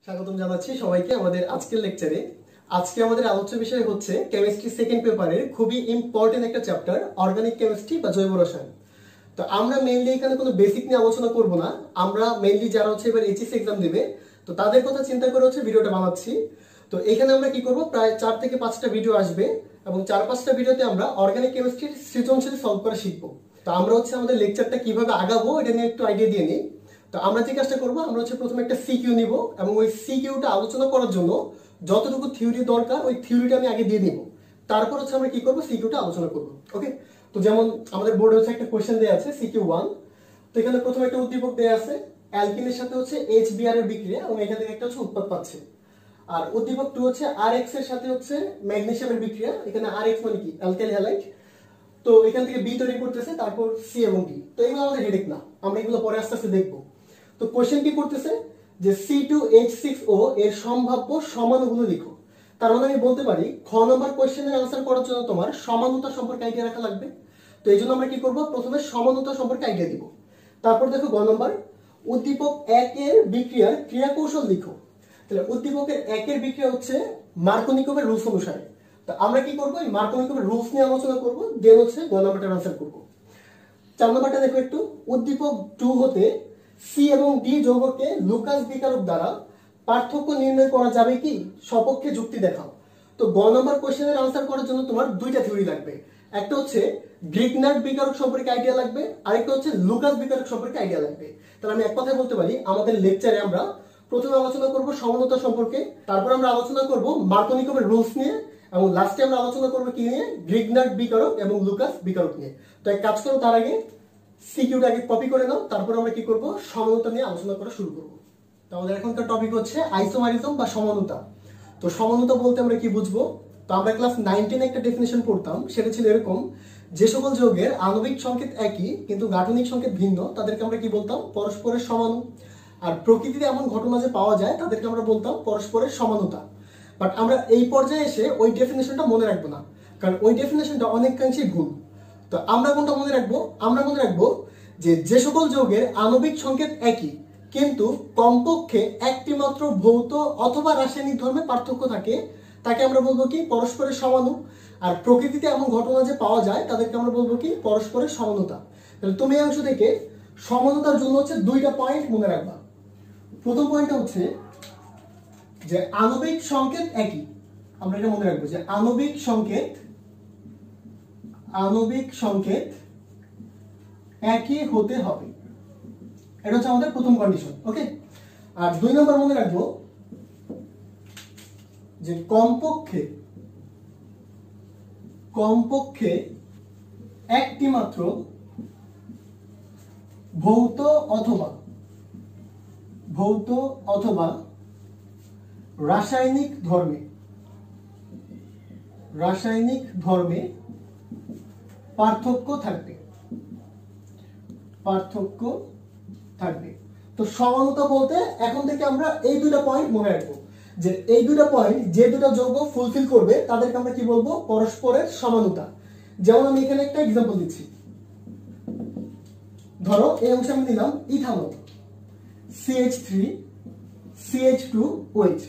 স্বাগতম জানাচ্ছি সবাইকে আমাদের আজকের লেকচারে। আজকে আমাদের আলোচ্য বিষয় হচ্ছে কেমিস্ট্রি সেকেন্ড পেপারের খুবই ইম্পর্টেন্ট একটা চ্যাপ্টার অর্গানিক কেমিস্ট্রি বা জৈব রসায়ন। তো আমরা মেইনলি এখানে কোনো বেসিক নিয়ে আলোচনা করব না, আমরা মেইনলি যারা হচ্ছে এবার এইচএসসি এক্সাম দেবে তো তাদের কথা চিন্তা করে হচ্ছে ভিডিওটা বানাচ্ছি। তো এখানে আমরা কি করব, প্রায় 4 থেকে 5টা ভিডিও আসবে এবং 4-5টা ভিডিওতে আমরা অর্গানিক কেমিস্ট্রির সৃজনশীল সলভ করা শিখবো। তো আমরা হচ্ছে আমাদের লেকচারটা কিভাবে আগাবো এটা নিয়ে একটু আইডিয়া দিয়ে নিই। তো আমরা যে কাজটা করবো, আমরা হচ্ছে প্রথমে একটা সিকিউ নিব এবং ওই সিকিউটা আলোচনা করার জন্য যতটুকু থিওরি দরকার ওই থিওরিটা আমি আগে দিয়ে নিব, তারপর হচ্ছে আমরা কি করবো সিকিউটা আলোচনা করব। ওকে, তো যেমন আমাদের বোর্ডে হচ্ছে একটা কোশ্চেন দেওয়া আছে সিকিউ 1। তো এখানে প্রথমে একটা উদ্দীপক দেওয়া আছে, অ্যালকিনের সাথে হচ্ছে HBr এর বিক্রিয়া এবং এখান থেকে একটা হচ্ছে উৎপাদ পাচ্ছে। আর উদ্দীপক 2 হচ্ছে RX এর সাথে হচ্ছে ম্যাগনেসিয়ামের বিক্রিয়া, এখানে RX মানে কি অ্যালকাইল হ্যালাইড। তো এখান থেকে বি তৈরি করতেছে, তারপর সি এবং ডি। তো এগুলো আমাদের হেডেক না, আমরা এগুলো পরে আস্তে আস্তে দেখবো। তো কোশ্চেন কি করতেছে যে C2H6O এর সম্ভাব্য সমাণুগুলো লিখো। তার মানে আমি বলতে পারি খ নম্বর কোশ্চেনের আনসার করার জন্য তোমার সমানুতা সম্পর্কে আইডিয়া রাখা লাগবে। তো এই জন্য আমরা কি করব, প্রথমে সমানুতা সম্পর্কে আইডিয়া দিব। তারপর দেখো গ নম্বর উদ্দীপক 1 এর বিক্রিয়ার ক্রিয়া কৌশল লিখো। তাহলে উদ্দীপকের 1 এর বিক্রিয়া হচ্ছে মার্কোনিকোভের রুলস অনুসারে। তো আমরা কি করব, এই মার্কোনিকোভের রুলস নিয়ে আলোচনা করব, দেন হচ্ছে গ নম্বরটার আনসার করব। 4 নম্বরটা দেখো একটু, উদ্দীপক 2 হতে সি এবং ডি যৌগকে লুকাস বিকারক দ্বারা পার্থক্য নির্ণয় করা যাবে কি, সপক্ষে যুক্তি দেখাও। তো গ নম্বর কোশ্চেনের আনসার করার জন্য তোমার দুইটা থিওরি লাগবে, একটা হচ্ছে গ্রিগনার্ড বিকারক সম্পর্কে আইডিয়া লাগবে, আরেকটা হচ্ছে লুকাস বিকারক সম্পর্কে আইডিয়া লাগবে। তাহলে আমি এক কথায় বলতে পারি আমাদের লেকচারে আমরা প্রথমে আলোচনা করব সমানতা সম্পর্কে, তারপর আমরা আলোচনা করব মার্কোনিকোভের রুলস নিয়ে, এবং লাস্টে আমরা আলোচনা করব কি নিয়ে, গ্রিগনার্ড বিকারক এবং লুকাস বিকারক নিয়ে। তো এক কাজ করো, তার আগে সিকিউটা আগে কপি করে নাও, তারপর আমরা কি করব সমানতা নিয়ে আলোচনা করা শুরু করব। তো আমাদের এখনকার টপিক হচ্ছে আইসোমারিজম বা সমানতা। তো সমানতা বলতে আমরা কি বুঝবো, তো আমরা ক্লাস 9-10 একটা ডেফিনিশন পড়তাম, সেটা ছিল এরকম, যে সকল যৌগের আণবিক সংকেত একই কিন্তু গাঠনিক সংকেত ভিন্ন তাদেরকে আমরা কি বলতাম, পরস্পরের সমাণু। আর প্রকৃতিতে এমন ঘটনা যে পাওয়া যায় তাদেরকে আমরা বলতাম পরস্পরের সমানতা। বাট আমরা এই পর্যায়ে এসে ওই ডেফিনেশনটা মনে রাখবো না, কারণ ওই ডেফিনেশনটা অনেকাংশেই ভুল। তো আমরা কোনটা মনে রাখবো, আমরা মনে রাখবো যে সকল যৌগের আণবিক সংকেত একই কিন্তু কমপক্ষে একটি মাত্র ভৌত অথবা রাসায়নিক ধর্মে পার্থক্য থাকে তাকে আমরা বলবো কি, পরস্পরের সমাণু। আর প্রকৃতিতে এমন ঘটনা যে পাওয়া যায় তাদেরকে আমরা বলবো কি, পরস্পরের সমানুতা। তাহলে তুমি এই অংশ থেকে সমানতার জন্য হচ্ছে দুইটা পয়েন্ট মনে রাখবা। প্রথম পয়েন্টটা হচ্ছে যে আণবিক সংকেত একই, আমরা এটা মনে রাখবো যে আণবিক সংকেত একই হতে হবে, এটা হচ্ছে আমাদের প্রথম কন্ডিশন। ওকে, আর 2 নম্বর মনে রাখবো যে কমপক্ষে একটি মাত্র ভৌত অথবা রাসায়নিক ধর্মে পার্থক্য থাকবে। তো সমানতা বলতে এখন থেকে আমরা এই দুইটা পয়েন্ট মনে রাখবো, যে এই দুইটা পয়েন্ট যে দুটো যৌগ ফুলফিল করবে তাদেরকে আমরা কি বলবো, পরস্পরের সমানুতা। যেমন আমি এখানে একটা এক্সাম্পল দিচ্ছি, ধরো এই অংশে আমি দিলাম ইথানল CH3 CH2OH,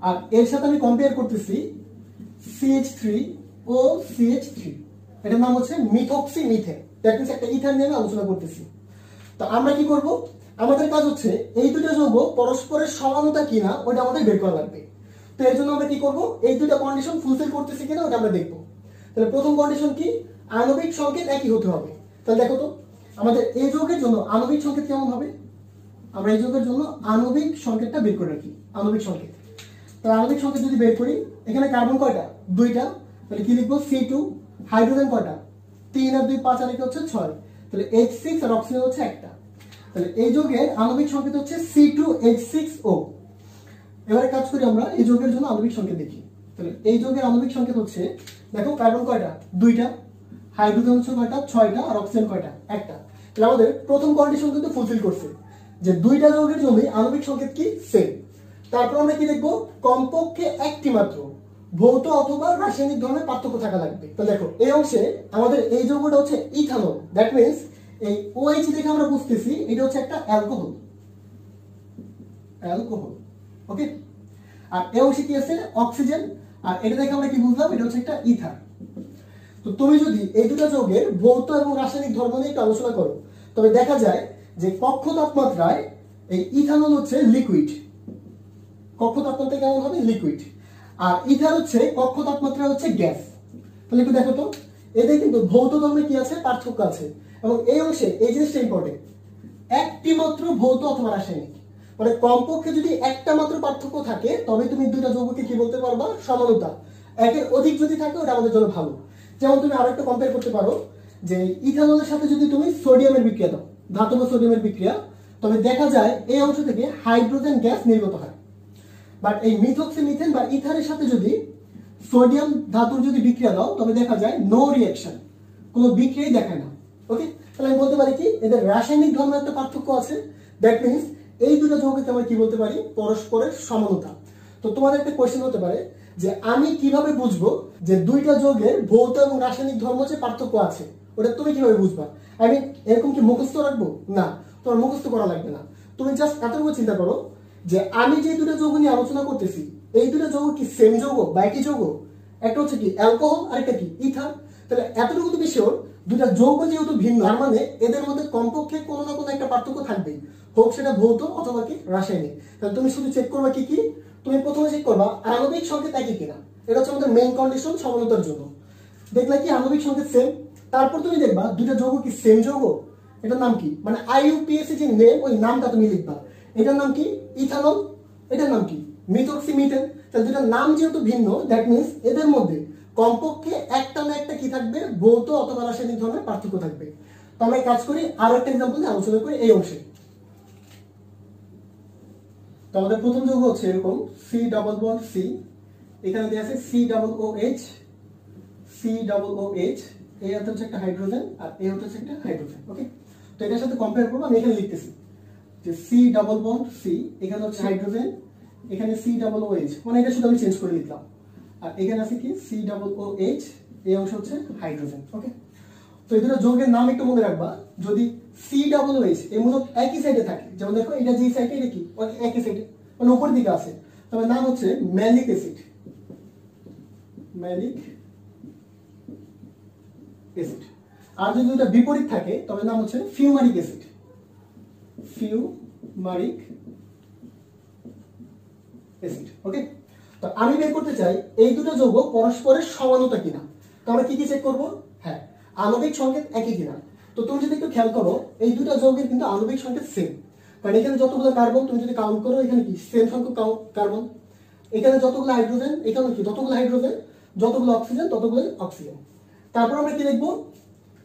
আর এর সাথে আমি কম্পেয়ার করতেছি CH3O CH3, এটার নাম হচ্ছে মিথক্সি মিথেন। দ্যাট মিন্স একটা ইথান নিয়ে আমি আলোচনা করতেছি। তো আমরা কি করব, আমাদের কাজ হচ্ছে এই দুটো যৌগ পরস্পরের সমানুতা কিনা ওটা আমাদের বের করা লাগবে। তো এর জন্য আমরা কি করব, এই দুটো কন্ডিশন ফুলফিল করতেছি কিনা ওটা আমরা দেখব। তাহলে প্রথম কন্ডিশন কি, আণবিক সংকেত একই হতে হবে। তাহলে দেখো তো আমাদের এই যৌগের জন্য আণবিক সংকেত কেমন হবে, আমরা এই যৌগের জন্য আণবিক সংকেতটা বের করে রাখি। আণবিক সংকেত, তাহলে আণবিক সংকেত যদি বের করি, এখানে কার্বন কয়টা, 2টা, তাহলে কি লিখবো C2, হাইড্রোজেন কয়টা, 3 আর 2 5 আর 1 হচ্ছে 6, তাহলে H6 আর অক্সিজেন হচ্ছে একটা। তাহলে এই যৌগের আণবিক সংকেত হচ্ছে C2H6O। এবারে কাজ করি, আমরা এই যৌগের জন্য আণবিক সংকেত দেখি। তাহলে এই যৌগের আণবিক সংকেত হচ্ছে, দেখো কার্বন কয়টা, 2টা, হাইড্রোজেন হচ্ছে কয়টা, 6টা, আর অক্সিজেন কয়টা, একটা। তাহলে আমাদের প্রথম কন্ডিশন কিন্তু ফুলফিল করছে, যে দুইটা যৌগের জন্য আণবিক সংকেত কি সেম। তারপর আমরা কি দেখবো, কমপক্ষে একটি মাত্র ভৌত অথবা রাসায়নিক ধর্মে পার্থক্য থাকা লাগবে। তো দেখো এই অংশে আমাদের এই যৌগটা হচ্ছে ইথানল, দ্যাট মিন্স এই OH দেখে আমরা বুঝতেছি এটা হচ্ছে একটা অ্যালকোহল। ওকে। আর এই অংশে কি আছে অক্সিজেন, আর এটা দেখে আমরা কি বুঝলাম এটা হচ্ছে একটা ইথার। তো তুমি যদি এই দুটো যৌগের ভৌত এবং রাসায়নিক ধর্ম নিয়ে একটু আলোচনা করো তবে দেখা যায় যে কক্ষ তাপমাত্রায় এই ইথানল হচ্ছে লিকুইড, কক্ষ তাপমাত্রায় কেমন হবে লিকুইড, আর ইথার হচ্ছে কক্ষ তাপমাত্রায় হচ্ছে গ্যাস। তাহলে একটু দেখো তো এদের কিন্তু ভৌত ধর্মে কি আছে পার্থক্য আছে, এবং এই অংশে এই জিনিসটা ইম্পর্টেন্ট, একটি মাত্র ভৌত অথবা রাসায়নিক, মানে কমপক্ষে যদি একটা মাত্র পার্থক্য থাকে তবে তুমি দুইটা যৌগকে কি বলতে পারবা সমানতা, একের অধিক যদি থাকে ওটা আমাদের জন্য ভালো। যেমন তুমি আরেকটা কম্পেয়ার করতে পারো যে ইথানলের সাথে যদি তুমি সোডিয়ামের বিক্রিয়া দাও, ধাতব সোডিয়ামের বিক্রিয়া, তবে দেখা যায় এই অংশ থেকে হাইড্রোজেন গ্যাস নির্গত হয়। বাট এই মিথক্সি মিথেন বা ইথারের সাথে যদি সোডিয়াম ধাতুর যদি বিক্রিয়া দাও তবে দেখা যায় নো রিঅ্যাকশন, কোনো বিক্রিয়াই দেখায় না। ওকে, তাহলে আমি বলতে পারি কি এদের রাসায়নিক ধর্মের একটা পার্থক্য আছে, দ্যাট মিনস এই দুটো যৌগকে আমরা কি বলতে পারি পরস্পরের সমানতা। তো তোমাদের একটা কোয়েশ্চেন হতে পারে যে আমি কিভাবে বুঝবো যে দুইটা যৌগের ভৌত এবং রাসায়নিক ধর্ম যে পার্থক্য আছে ওটা তুমি কিভাবে বুঝবা? আই মিন এরকম কি মুখস্থ রাখবো? না, তোমার মুখস্থ করা লাগবে না, তুমি জাস্ট এতটুকু চিন্তা করো যে আমি যে দুটো যৌগ নিয়ে আলোচনা করতেছি এই দুটো যৌগ কি সেম যৌগ বা একই যৌগ? একটা হচ্ছে কি অ্যালকোহল আর একটা কি ইথার। তাহলে এতটুকু তুমি শিওর দুটা যৌগ যেহেতু ভিন্ন তার মানে এদের মধ্যে কমপক্ষে কোনো না কোনো একটা পার্থক্য থাকবেই, হোক সেটা ভৌত অথবা কি রাসায়নিক। তাহলে তুমি শুধু চেক করবা কি কি, তুমি প্রথমে চেক করবা আণবিক সংকেত একই কিনা, এটা হচ্ছে আমাদের মেইন কন্ডিশন সমানতার জন্য। দেখলা কি আণবিক সংকেত সেম, তারপর তুমি দেখবা দুইটা যৌগ কি সেম যৌগ, এটার নাম কি, মানে আইইউপিএসি যে নেম ওই নামটা তুমি লিখবা, এটার নাম কি ইথানল, এটার নাম কি মিথক্সি মিথেন। তাহলে দুটার নাম যেহেতু ভিন্ন দ্যাট মিনস এদের মধ্যে কমপক্ষে একটা না একটা কি থাকবে ভৌত অথবা রাসায়নিক ধর্মের পার্থক্য থাকবে। তো আমরা কাজ করি আরো একটা এক্সাম্পল নিয়ে আলোচনা করি এই অংশে। তো আমাদের প্রথম যৌগ হচ্ছে এরকম সি ডাবল বন্ড সি, এখানে দেয়া আছে C double O H, C double O H, এই হচ্ছে একটা হাইড্রোজেন আর এই হচ্ছে একটা হাইড্রোজেন। ওকে, তো এটার সাথে কম্পেয়ার করবো, আমি এখানে লিখতেছি যে সি ডাবল বন্ড সি, এখানে হচ্ছে হাইড্রোজেন, এখানে সি ডাবল ও এইচ, মানে এটা শুধু আমি চেঞ্জ করে লিখলাম, আর এখানে আছে কি সি ডাবল ও এইচ, এই অংশ হচ্ছে হাইড্রোজেন। ওকে, তো এই দুটো যৌগের নাম একটু মনে রাখবা, যদি সি ডাবল ও এইচ এই মূলত একই সাইডে থাকে, যেমন দেখো এটা যে সাইডে এটা কি একই সাইডে মানে উপর দিকে আছে, তবে নাম হচ্ছে ম্যালিক অ্যাসিড, ম্যালিক অ্যাসিড। আর যদি এটা বিপরীত থাকে তবে নাম হচ্ছে ফিউমারিক অ্যাসিড, ফিউমারিক অ্যাসিড। ওকে, তো আমি বের করতে চাই এই দুটো যৌগ পরস্পরের সমানতা কিনা, তো আমরা কি কি চেক করব? হ্যাঁ, আণবিক সংকেত একই কিনা। তো তুমি যদি একটু খেয়াল করো এই দুটো যৌগের কিন্তু আণবিক সংকেত সেম, কারণ এখানে যতগুলো কার্বন তুমি যদি কাউন্ট করো এখানে কি সেম সংখ্যক কার্বন, এখানে যতগুলো হাইড্রোজেন এখানে কি ততগুলো হাইড্রোজেন, যতগুলো অক্সিজেন ততগুলো অক্সিজেন। তারপর আমরা কি দেখবো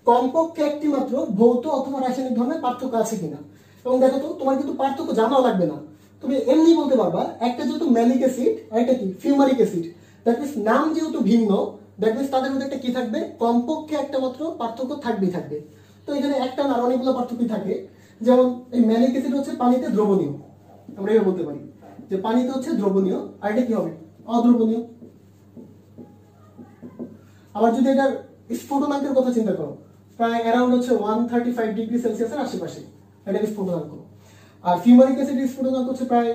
কমপক্ষে একটি মাত্র ভৌত অথবা রাসায়নিক ধর্মের পার্থক্য আছে কিনা। এবং দেখো তো তোমার কিন্তু পার্থক্য জানাও লাগবে না, তুমি এমনি বলতে পারবা একটা যেহেতু ম্যালিক অ্যাসিড আর একটা কি ফিউমারিক অ্যাসিড, দ্যাট মিন্স নাম যেহেতু ভিন্ন দ্যাট মিন্স তাদের মধ্যে একটা কি থাকবে কমপক্ষে একটা মাত্র পার্থক্য থাকবেই থাকবে। তো এখানে একটা না অনেকগুলো পার্থক্য থাকে, যেমন এই ম্যালিক অ্যাসিড হচ্ছে পানিতে দ্রবণীয়, আমরা এটা বলতে পারি যে পানিতে হচ্ছে দ্রবণীয়, আর এটা কি হবে অদ্রবণীয়। আবার যদি এটার স্ফুটনাঙ্কের কথা চিন্তা করো প্রায় অ্যারাউন্ড হচ্ছে 135 ডিগ্রি সেলসিয়াসের আশেপাশে এটা স্ফুটনাঙ্ক, আর ফিউমারিক অ্যাসিডের স্ফুটনাঙ্ক হচ্ছে প্রায়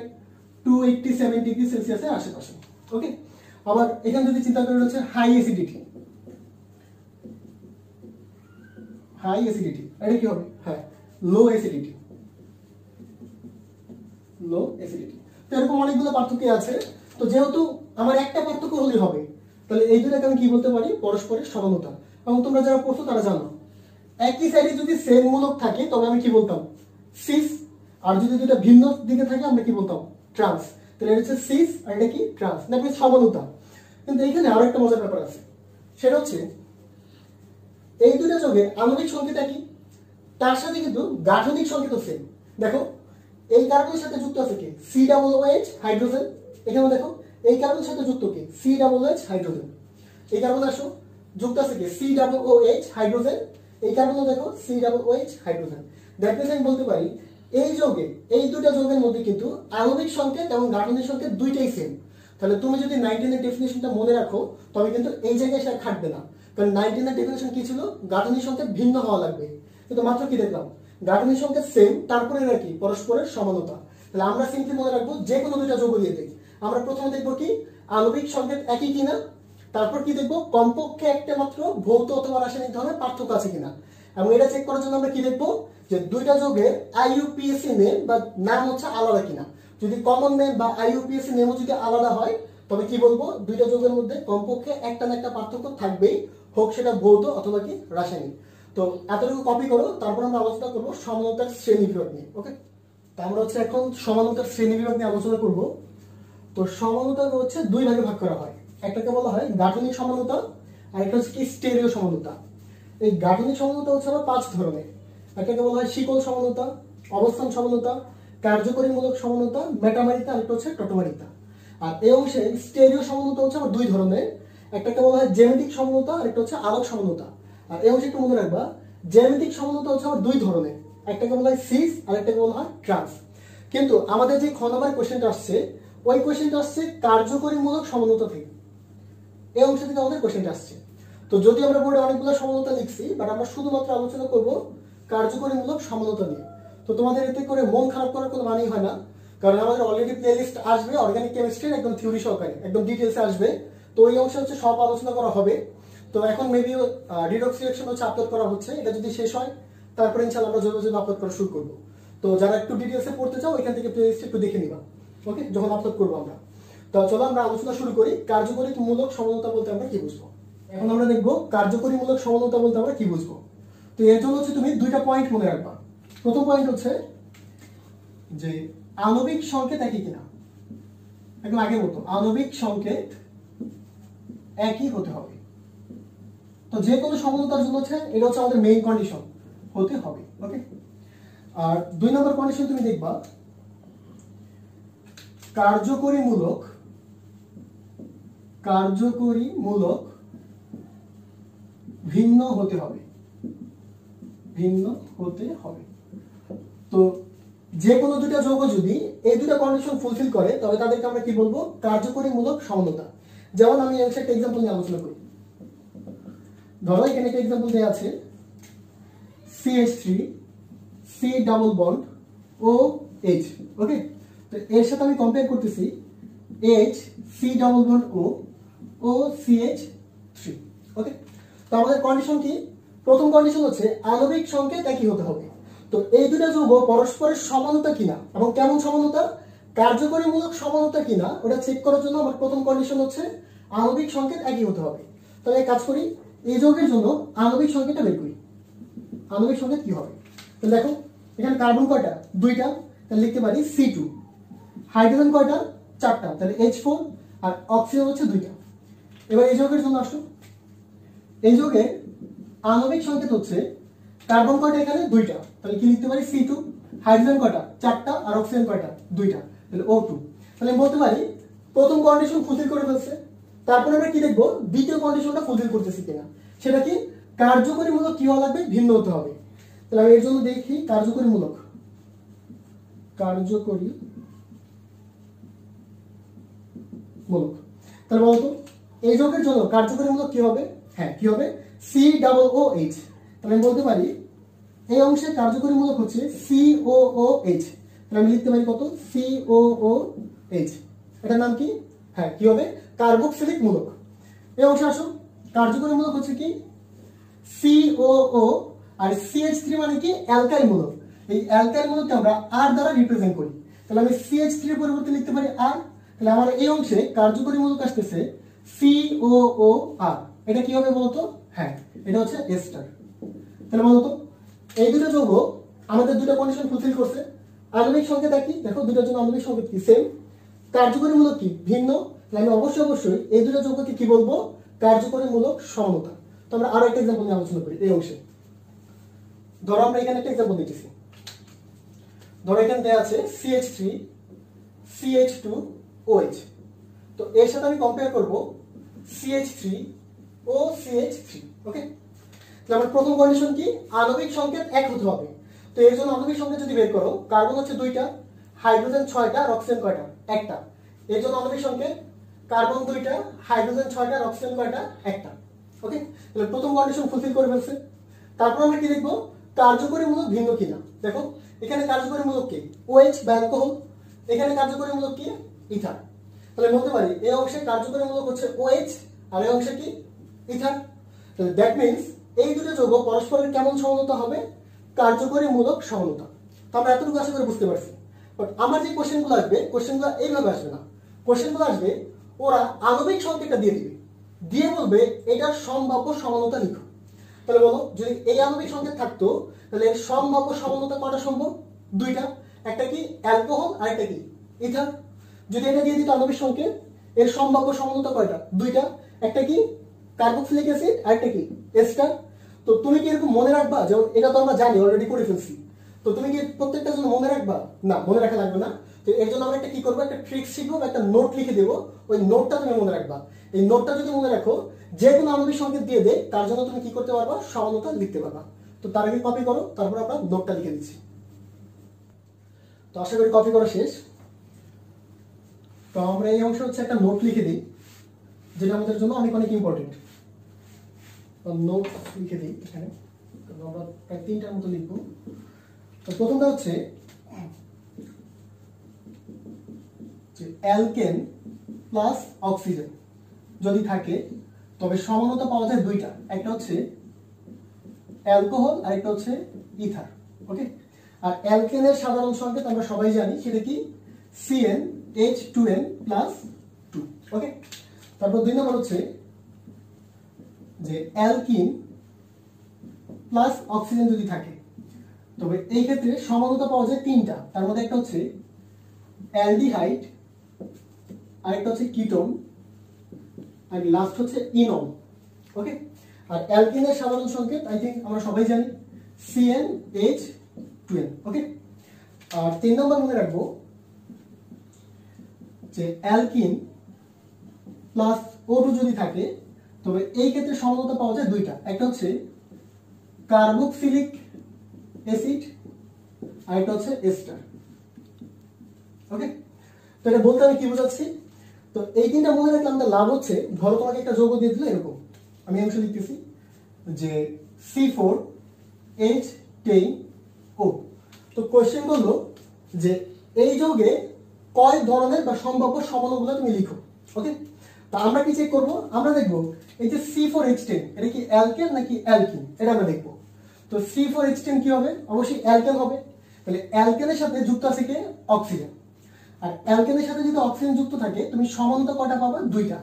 287 ডিগ্রি সেলসিয়াসের আশেপাশে। ওকে, আবার এখানে যদি চিন্তা করি হচ্ছে হাই অ্যাসিডিটি, হাই অ্যাসিডিটি এটা কি হবে? হ্যাঁ, লো অ্যাসিডিটি, লো অ্যাসিডিটি। তো এরকম অনেকগুলো পার্থক্য আছে। তো যেহেতু আমার একটা পার্থক্য হলেই হবে তাহলে এই দুটাকে আমি কি বলতে পারি পরস্পরের সমানতা। এবং তোমরা যারা পড়ছো তারা জানো একই সাইডে যদি সেম মূলক থাকে তবে আমি কি বলতাম সিস, আর যদি দুটো ভিন্ন দিকে থাকে আমরা কি বলতাম ট্রান্স। তাহলে এটা হচ্ছে সিস আর এটা কি ট্রান্স, দ্যাট মিন্স সমানতা। কিন্তু এখানে আরো একটা মজার ব্যাপার আছে, সেটা হচ্ছে এই দুটো যৌগে আণবিক সংকেত একই, তার সাথে কিন্তু গাঠনিক সংকেতও সেম। দেখো এই কার্বনের সাথে যুক্ত আছে কি C double O H hydrogen, এখানে দেখো এই কার্বনের সাথে যুক্ত কি C double O H hydrogen, এই কার্বন আসো যুক্ত আছে কি C double O H hydrogen, এই কার্বনও দেখো C double O H hydrogen. That means আমি বলতে পারি এই যৌগে এই দুটো যৌগের মধ্যে কিন্তু আণবিক সংকেত এবং গাঠনিক সংকেত দুইটাই সেম। তাহলে তুমি যদি 19 এর ডেফিনিশনটা মনে রাখো তবে কিন্তু এই জায়গায় সেটা খাটবে না, কারণ 19 এর ডেফিনিশন কি ছিল গাঠনিক সংকেত ভিন্ন হওয়া লাগবে, কিন্তু মাত্র কি দেখলাম গাঠনিক সংকেত সেম, তারপরে এরা কি পরস্পরের সমানতা। তাহলে আমরা সিম্পলি মনে রাখবো যে কোনো দুইটা যৌগ দিয়ে দিই। আমরা প্রথমে দেখবো কি আণবিক সংকেত একই কিনা, তারপর কি দেখবো কমপক্ষে একটা মাত্র ভৌত অথবা রাসায়নিক ধর্মের পার্থক্য আছে কিনা, এবং এটা চেক করার জন্য আমরা কি দেখবো যে দুইটা যৌগের আইইউপিএসি নেম বা নাম হচ্ছে আলাদা কিনা। যদি কমন নেম বা আইইউপিএসি নেমও যদি আলাদা হয় তবে কি বলবো দুইটা যৌগের মধ্যে কমপক্ষে একটা না একটা পার্থক্য থাকবেই, হোক সেটা ভৌত অথবা কি রাসায়নিক। তো এতটুকু কপি করো, তারপর আমরা আলোচনা করবো সমানতার শ্রেণীবিভাগ নিয়ে। ওকে, তো আমরা হচ্ছে এখন সমানতার শ্রেণীবিভাগ নিয়ে আলোচনা করব। তো সমানতা হচ্ছে দুই ভাগে ভাগ করা হয়, একটাকে বলা হয় গাঠনিক সমানতা আর একটা হচ্ছে কি স্টেরিও সমানতা। এই গাঠনিক সমানতা হচ্ছে আবার 5 ধরনের। একটাকে বলা হয় শিকল সমানতা, অবস্থান সমানতা, কার্যকরীমূলক সমানতা, মেটামারিতা আর একটা হচ্ছে টটোমারিতা। আর এই অংশে স্টেরিও সমানতা হচ্ছে আবার 2 ধরনের, একটাকে বলা হয় জ্যামিতিক সমানতা আর একটা হচ্ছে আলোক সমানতা। আর এই অংশে একটু মনে রাখবা জ্যামিতিক সমানতা হচ্ছে আবার 2 ধরনের, একটাকে বলা হয় সিস আর একটাকে বলা হয় ট্রান্স। কিন্তু আমাদের যে খ নম্বর কোশ্চেনটা আসছে ওই কোশ্চেনটা আসছে কার্যকরীমূলক সমানতা থেকে, এই অংশ থেকে আমাদের কোশ্চেনটা আসছে। তো যদি আমরা বোর্ডে অনেকগুলো সমানতা লিখছি, বাট আমরা শুধুমাত্র আলোচনা করব কার্যকরীমূলক সমানতা নিয়ে। তো তোমাদের এতে করে মন খারাপ করার কোনো মানেই হয় না, কারণ আমাদের অলরেডি প্লেলিস্ট আসবে অর্গানিক কেমিস্ট্রির একদম থিওরি সহকারে, একদম ডিটেলসে আসবে। তো ওই অংশে হচ্ছে সব আলোচনা করা হবে। তো এখন মেবি রিডক্স রিঅ্যাকশন হচ্ছে আপলোড করা হচ্ছে, এটা যদি শেষ হয় তারপরে ইনশাআল্লাহ আমরা জৈব আপলোড করা শুরু করব। তো যারা একটু ডিটেলসে পড়তে চাও এখান থেকে প্লেলিস্ট একটু দেখে নিবা, ওকে, যখন আপলোড করবো আমরা। তো চলো আমরা আলোচনা শুরু করি। কার্যকরীমূলক সমানতা বলতে আমরা কি বুঝবো? এখন আমরা দেখবো কার্যকরীমূলক সমানতা বলতে আমরা কি বুঝবো। তো এর জন্য হচ্ছে তুমি দুইটা পয়েন্ট মনে রাখবা। প্রথম পয়েন্ট হচ্ছে যে আণবিক সংকেত একই কিনা, একদম আগের মতো আণবিক সংকেত একই হতে হবে। তো যে কোনো সমানতার জন্য হচ্ছে এটা হচ্ছে আমাদের মেইন কন্ডিশন হতে হবে, ওকে। আর 2 নম্বর কন্ডিশন তুমি দেখবা কার্যকরীমূলক ভিন্ন হতে হবে, ভিন্ন হতে হবে। তো যে কোনো দুইটা যৌগ যদি এই দুইটা কন্ডিশন ফুলফিল করে তবে তাদেরকে আমরা কি বলবো কার্যকরীমূলক সমানতা। যেমন আমি একটা এক্সাম্পল নিয়ে আলোচনা করি। ধরো এখানে একটা এক্সাম্পল দেয়া আছে CH3 C double bond OH, ওকে। তো এর সাথে আমি কম্পেয়ার করতেছি H C double bond O CH3, ওকে। তো আমাদের কন্ডিশন কি? প্রথম কন্ডিশন হচ্ছে আণবিক সংকেত একই হতে হবে। তো এই দুটো যৌগ পরস্পরের সমানতা কিনা এবং কেমন সমানতা, কার্যকরীমূলক সমানতা কিনা ওটা চেক করার জন্য আমার প্রথম কন্ডিশন হচ্ছে আণবিক সংকেত একই হতে হবে। তাহলে কাজ করি, এই যৌগের জন্য আণবিক সংকেতটা বের করি। আণবিক সংকেত কি হবে? তাহলে দেখো এখানে কার্বন কয়টা? 2টা, তাহলে লিখতে পারি C2। হাইড্রোজেন কয়টা? 4টা, তাহলে H4। আর অক্সিজেন হচ্ছে 2টা। এবার এই যৌগের জন্য আসো, এই যৌগের আণবিক সংকেত হচ্ছে কার্বন কয়টা? এখানে 2টা, তাহলে কি লিখতে পারি C2। হাইড্রোজেন কয়টা? 4টা, আর অক্সিজেন কয়টা? 2টা, তাহলে O2। তাহলে আমি বলতে পারি প্রথম কন্ডিশন ফুলফিল করে ফেলছে। তারপরে আমরা কি দেখবো দ্বিতীয় কন্ডিশনটা ফুলফিল করতেছি কিনা, সেটা কি কার্যকরীমূলক কি হওয়া লাগবে? ভিন্ন হতে হবে। তাহলে আমি এর জন্য দেখি কার্যকরীমূলক তাহলে বলতো এই যৌগের জন্য কার্যকরীমূলক কি হবে? হ্যাঁ, কি হবে? COOH। তাহলে আমি বলতে পারি এই অংশে কার্যকরীমূলক হচ্ছে COOH। তাহলে আমি লিখতে পারি কত? COOH। এটার নাম কি? হ্যাঁ, কি হবে? কার্বক্সিলিক মূলক। এই অংশে আসো, কার্যকরীমূলক হচ্ছে কি COO, আর CH3 মানে কি অ্যালকাইল মূলক। এই অ্যালকাইল মূলককে আমরা R দ্বারা রিপ্রেজেন্ট করি। তাহলে আমি CH3 এর পরিবর্তে লিখতে পারি R। তাহলে আমার এই অংশে কার্যকরীমূলক আসতেছে COOR। এটা কি হবে বলতো? হ্যাঁ, এটা হচ্ছে এস্টার। তাহলে বলতো এই দুটো যৌগ আমাদের দুটো কন্ডিশন ফুলফিল করছে। আণবিক সংকেত একই, দেখো দুটোর জন্য আণবিক সংকেত কি? সেম। কার্যকরীমূলক কি? ভিন্ন। তাহলে আমি অবশ্যই এই দুটো যৌগকে কি বলবো? কার্যকরীমূলক সমানতা। তো আমরা আরো একটা এক্সাম্পল নিয়ে আলোচনা করি এই অংশে। ধরো আমরা এখানে একটা এক্সাম্পল দিতেছি। ধরো এখানে দেয়া আছে CH3 CH2OH। তো এর সাথে আমি কম্পেয়ার করব CH3 ও CH3, ওকে। তাহলে আমার প্রথম কন্ডিশন কি? আণবিক সংকেত এক হতে হবে। তো এর জন্য আণবিক সংকেত যদি বের করো, কার্বন হচ্ছে 2টা, হাইড্রোজেন 6টা, আর অক্সিজেন কয়টা? 1টা। এর জন্য আণবিক সংকেত কার্বন 2টা, হাইড্রোজেন 6টা, আর অক্সিজেন কয়টা? 1টা, ওকে। তাহলে প্রথম কন্ডিশন ফুলফিল করে ফেলছে। তারপর আমরা কি দেখবো? কার্যকরীমূলক ভিন্ন কিনা। দেখো এখানে কার্যকরীমূলক কি? OH বা অ্যালকোহল। এখানে কার্যকরী মূলক কি ইথার, তাহলে বলতে পারি এই অংশে কার্যকরী মূলক হচ্ছে OH আর এই অংশে কি ইথার। তাহলে দ্যাট মিন্স এই দুটো যৌগ পরস্পরের কেমন সমানতা হবে, কার্যকরী মূলক সমানতা। তো আমরা এতটুকু আশা করে বুঝতে পারছি। বাট আমার যে কোশ্চেনগুলো আসবে, কোশ্চেনগুলো এইভাবে আসবে না, কোশ্চেনগুলো আসবে ওরা আণবিক সংকেতটা দিয়ে দিবে, দিয়ে বলবে এটার সম্ভাব্য সমানতা লিখো। তাহলে বলো যদি এই আণবিক সংকেত থাকতো তাহলে এর সম্ভাব্য সমানতা কয়টা সম্ভব, দুইটা, একটা কি অ্যালকোহল আর একটা কি ইথার। যদি এটা দিয়ে দিত আণবিক সংকেত, এর সম্ভাব্য সমানতা কয়টা, দুইটা, একটা কি কার্বক্সিলিক অ্যাসিড আর একটা কি এস্টার। তো তুমি কি এরকম মনে রাখবা, যেমন এটা তো আমরা জানি অলরেডি করে ফেলছি, তো তুমি কি প্রত্যেকটা জন্য মনে রাখবা, না মনে রাখা লাগবে না। তো এর জন্য আমরা একটা কি করবো, একটা ট্রিক শিখবো, একটা নোট লিখে দেবো, ওই নোটটা তুমি মনে রাখবা। এই নোটটা যদি মনে রাখো, যে কোনো আণবিক সংকেত দিয়ে দে তার জন্য তুমি কি করতে পারবা, সমানতা লিখতে পারবা। তো তার আগে কপি করো, তারপর আমরা নোটটা লিখে দিচ্ছি। তো আশা করি কপি করা শেষ। তো আমরা এই অংশে হচ্ছে একটা নোট লিখে দিই, যেটা আমাদের জন্য অনেক অনেক ইম্পর্টেন্ট। নোট লিখে দিই এখানে, আমরা প্রায় 3টার মতো লিখবো। তো প্রথমটা হচ্ছে যে অ্যালকেন প্লাস অক্সিজেন যদি থাকে তবে সমানতা পাওয়া যায় দুইটা, একটা হচ্ছে অ্যালকোহল আর একটা হচ্ছে ইথার। ওকে, আর অ্যালকেনের সাধারণ সংকেত আমরা সবাই জানি, সেটা কি CnH2n+2। ওকে, তারপর 2 নম্বর হচ্ছে যে অ্যালকিন প্লাস অক্সিজেন যদি থাকে তবে এই ক্ষেত্রে সমানতা পাওয়া যায় তিনটা, তার মধ্যে একটা হচ্ছে অ্যালডিহাইড, আরেকটা হচ্ছে কিটোন, আর লাস্ট হচ্ছে ইনল। ওকে, আর অ্যালকিনের সাধারণ সংকেত আই থিংক আমরা সবাই জানি CnH2n। ওকে, আর 3 নম্বর মনে রাখবো যে অ্যালকিন প্লাস O2 যদি থাকে তবে এই ক্ষেত্রে সমানতা পাওয়া যায় দুইটা, একটা হচ্ছে কার্বক্সিলিক অ্যাসিড আর একটা হচ্ছে এস্টার। ওকে, তো এটা বলতে আমি কি বোঝাচ্ছি, তো এই তিনটা মনে রাখলে আমাদের লাভ হচ্ছে, ধরো তোমাকে একটা যৌগ দিয়ে দিল এরকম, আমি অংশ লিখতেছি যে C4H10O। তো কোশ্চেন বললো যে এই যৌগে কয় ধরনের বা সম্ভাব্য সমাণুগুলো তুমি লিখো। ওকে, তো আমরা কি চেক করব, আমরা দেখব এই যে C4H10 এটা কি অ্যালকেন নাকি অ্যালকিন, এটা আমরা দেখব। তো C4H10 কি হবে, অবশ্যই অ্যালকেন হবে। তাহলে অ্যালকেনের সাথে যুক্ত আছে কি অক্সিজেন, আর অ্যালকেনের সাথে যদি অক্সিজেন যুক্ত থাকে তুমি সমানতা কয়টা পাবা, দুইটা,